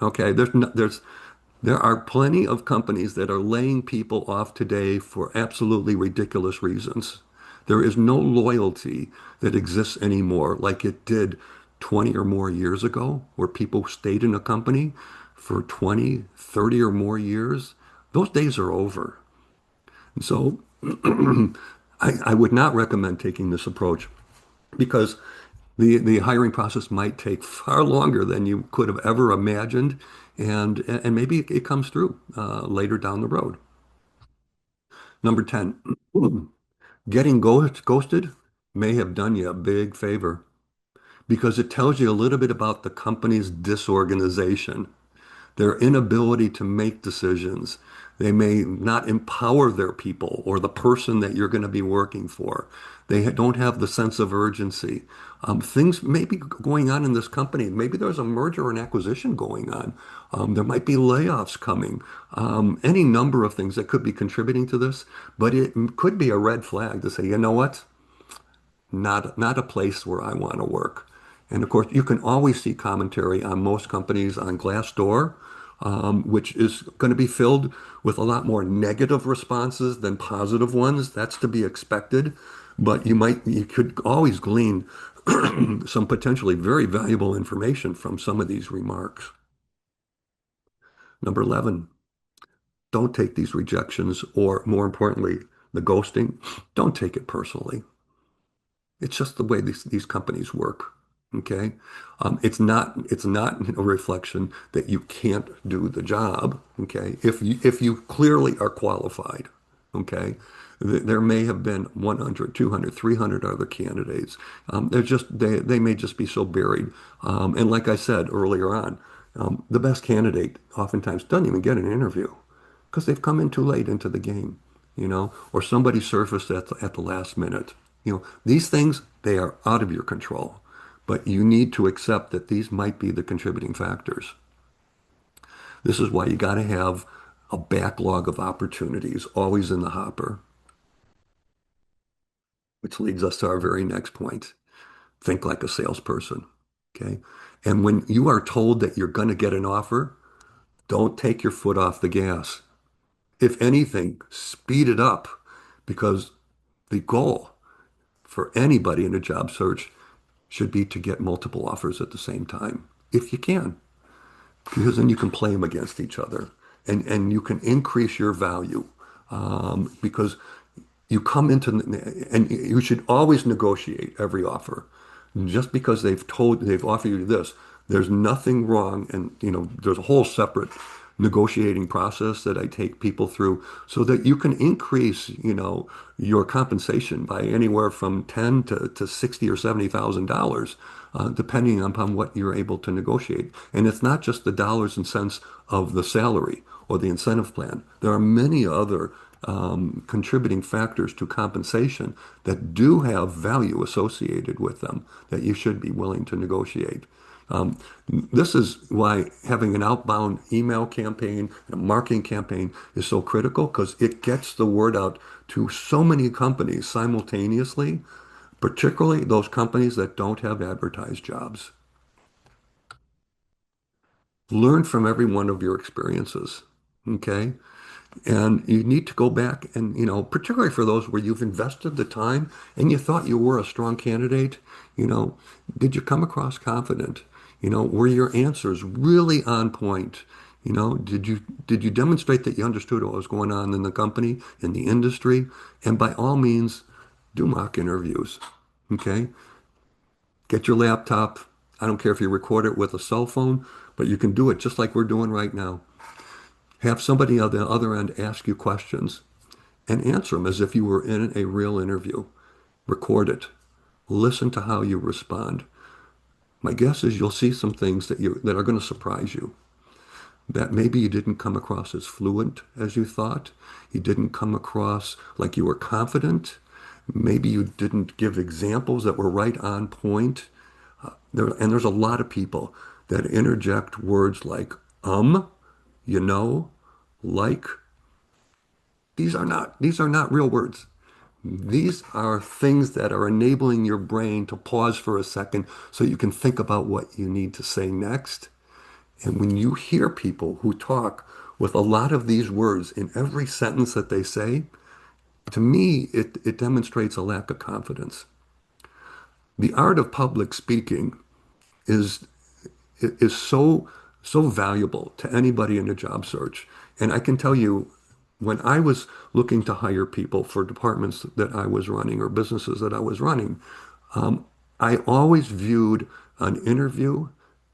Okay, there are plenty of companies that are laying people off today for absolutely ridiculous reasons. There is no loyalty that exists anymore like it did 20 or more years ago, where people stayed in a company for 20, 30 or more years. Those days are over. And so I would not recommend taking this approach because the hiring process might take far longer than you could have ever imagined, and maybe it comes through later down the road. Number 10, getting ghosted may have done you a big favor because it tells you a little bit about the company's disorganization. their inability to make decisions. They may not empower their people or the person that you're going to be working for. Don't have the sense of urgency. Things may be going on in this company. Maybe there's a merger and acquisition going on. There might be layoffs coming. Any number of things that could be contributing to this, but it could be a red flag to say, you know what? Not a place where I want to work. And of course, you can always see commentary on most companies on Glassdoor, which is going to be filled with a lot more negative responses than positive ones. That's to be expected. But you could always glean some potentially very valuable information from some of these remarks. Number 11, don't take these rejections, or more importantly, the ghosting, don't take it personally. It's just the way these companies work. Okay. It's not a reflection that you can't do the job. Okay. If you clearly are qualified, okay, there may have been 100, 200, 300 other candidates. They may just be so buried. And like I said earlier on, the best candidate oftentimes doesn't even get an interview because they've come in too late into the game, or somebody surfaced at the last minute. These things, they are out of your control, but you need to accept that these might be the contributing factors. This is why you got to have a backlog of opportunities always in the hopper, which leads us to our very next point. Think like a salesperson, okay? And when you are told that you're going to get an offer, don't take your foot off the gas. If anything, speed it up because the goal for anybody in a job search should be to get multiple offers at the same time, if you can, because then you can play them against each other and you can increase your value because you come into, and you should always negotiate every offer. Just because they've offered you this, there's nothing wrong. And, there's a whole separate negotiating process that I take people through so that you can increase, your compensation by anywhere from 10 to 60 or $70,000, depending upon what you're able to negotiate. And it's not just the dollars and cents of the salary or the incentive plan. There are many other contributing factors to compensation that do have value associated with them that you should be willing to negotiate. This is why having an outbound email campaign and a marketing campaign is so critical because it gets the word out to so many companies simultaneously, particularly those companies that don't have advertised jobs. Learn from every one of your experiences. Okay. And you need to go back and, particularly for those where you've invested the time and you thought you were a strong candidate, you know, did you come across confident? Were your answers really on point? Did you demonstrate that you understood what was going on in the company, in the industry? And by all means, do mock interviews. Okay? Get your laptop. I don't care if you record it with a cell phone, but you can do it just like we're doing right now. Have somebody on the other end ask you questions and answer them as if you were in a real interview. Record it. Listen to how you respond. My guess is you'll see some things that are going to surprise you. That maybe you didn't come across as fluent as you thought. You didn't come across like you were confident. Maybe you didn't give examples that were right on point. There's a lot of people that interject words like you know, like. These are not real words. These are things that are enabling your brain to pause for a second so you can think about what you need to say next. And when you hear people who talk with a lot of these words in every sentence that they say, to me, it demonstrates a lack of confidence. The art of public speaking is is so valuable to anybody in a job search. And I can tell you, when I was looking to hire people for departments that I was running or businesses that I was running, I always viewed an interview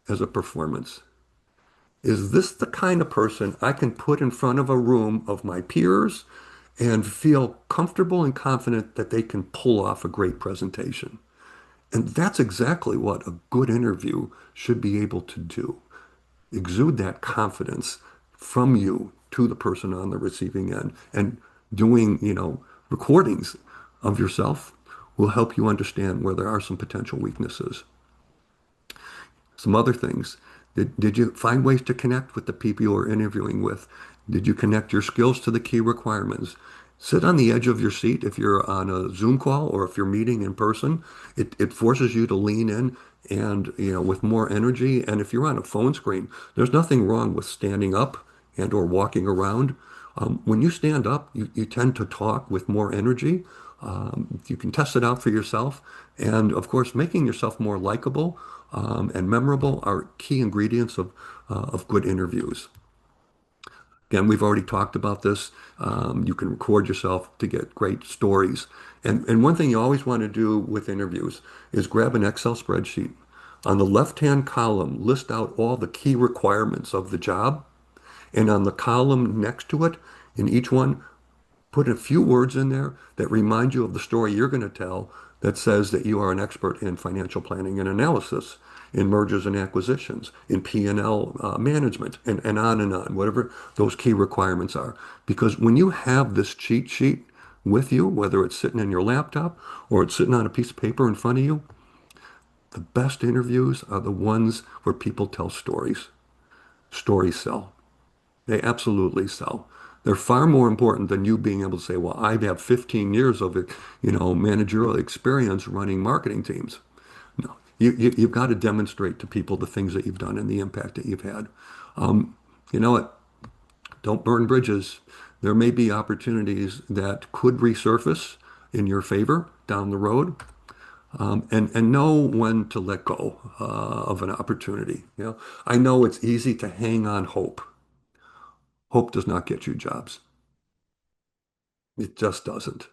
as a performance. Is this the kind of person I can put in front of a room of my peers and feel comfortable and confident that they can pull off a great presentation? And that's exactly what a good interview should be able to do. exude that confidence from you to the person on the receiving end. And doing, recordings of yourself will help you understand where there are some potential weaknesses. Some other things. Did you find ways to connect with the people you are interviewing with? Did you connect your skills to the key requirements? Sit on the edge of your seat if you're on a Zoom call or if you're meeting in person. It forces you to lean in and, with more energy. And if you're on a phone screen, there's nothing wrong with standing up and or walking around. When you stand up, you tend to talk with more energy. You can test it out for yourself. And of course, making yourself more likable and memorable are key ingredients of good interviews. Again, we've already talked about this. You can record yourself to get great stories. And one thing you always want to do with interviews is grab an Excel spreadsheet. On the left-hand column, list out all the key requirements of the job. And on the column next to it, in each one, put a few words in there that remind you of the story you're going to tell that says that you are an expert in financial planning and analysis, in mergers and acquisitions, in P&L management, and on, whatever those key requirements are. Because when you have this cheat sheet with you, whether it's sitting in your laptop or it's sitting on a piece of paper in front of you, the best interviews are the ones where people tell stories. Stories sell. They absolutely sell. They're far more important than you being able to say, well, I have 15 years of it, managerial experience running marketing teams. No, you've got to demonstrate to people the things that you've done and the impact that you've had. You know what? Don't burn bridges. There may be opportunities that could resurface in your favor down the road, and know when to let go of an opportunity. I know it's easy to hang on hope. Hope does not get you jobs. It just doesn't.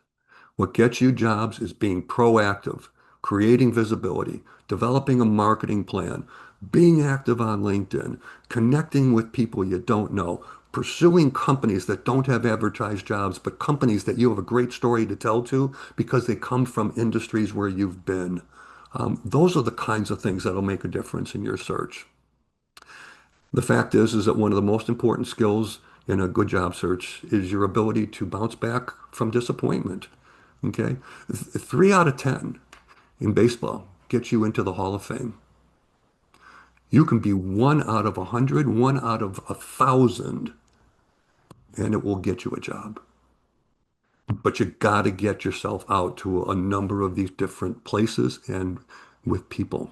What gets you jobs is being proactive, creating visibility, developing a marketing plan, being active on LinkedIn, connecting with people you don't know, pursuing companies that don't have advertised jobs, but companies that you have a great story to tell to because they come from industries where you've been. Those are the kinds of things that'll make a difference in your search. The fact is that one of the most important skills in a good job search is your ability to bounce back from disappointment. Okay? 3 out of 10 in baseball gets you into the Hall of Fame. You can be 1 out of 100, 1 out of 1,000, and it will get you a job. But you got to get yourself out to a number of these different places and with people.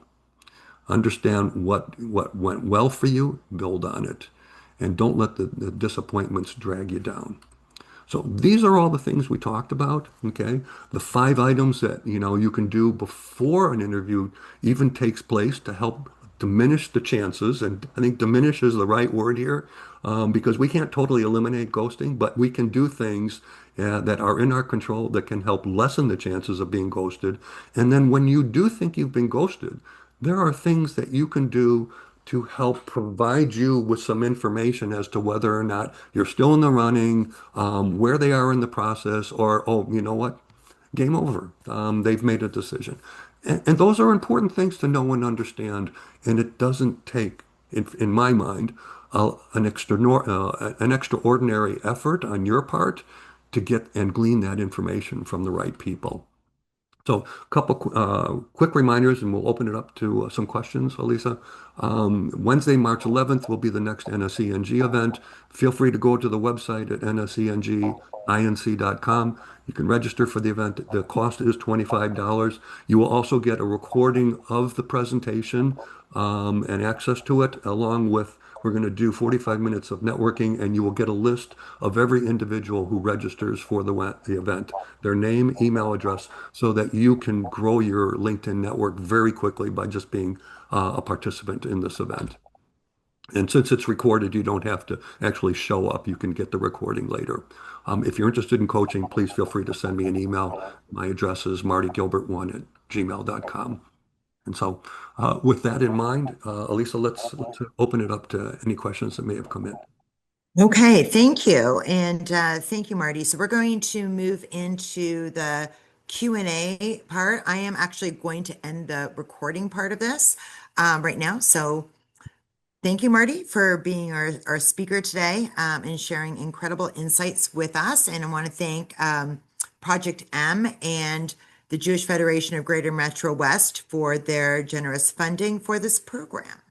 Understand what went well for you, build on it, and don't let the disappointments drag you down. So these are all the things we talked about, okay? The 5 items that, you can do before an interview even takes place to help diminish the chances. And I think diminish is the right word here, because we can't totally eliminate ghosting, but we can do things that are in our control that can help lessen the chances of being ghosted. And then when you do think you've been ghosted, there are things that you can do to help provide you with some information as to whether or not you're still in the running, where they are in the process, or, oh, you know what? Game over. They've made a decision. And those are important things to know and understand. And it doesn't take, in my mind, an extraordinary effort on your part to get and glean that information from the right people. So a couple quick reminders, and we'll open it up to some questions, Elisa. Wednesday, March 11th will be the next NSENG event. Feel free to go to the website at nsenginc.com. You can register for the event. The cost is $25. You will also get a recording of the presentation and access to it, along with we're going to do 45 minutes of networking, and you will get a list of every individual who registers for the event, their name, email address, so that you can grow your LinkedIn network very quickly by just being a participant in this event. And since it's recorded, you don't have to actually show up. You can get the recording later. If you're interested in coaching, please feel free to send me an email. My address is martygilbert1@gmail.com. And so, with that in mind, Elisa, let's open it up to any questions that may have come in. Okay, thank you. And thank you, Marty. So we're going to move into the Q&A part. I am actually going to end the recording part of this right now. So Thank you, Marty, for being our speaker today and sharing incredible insights with us. And I want to thank Project M and the Jewish Federation of Greater Metro West for their generous funding for this program.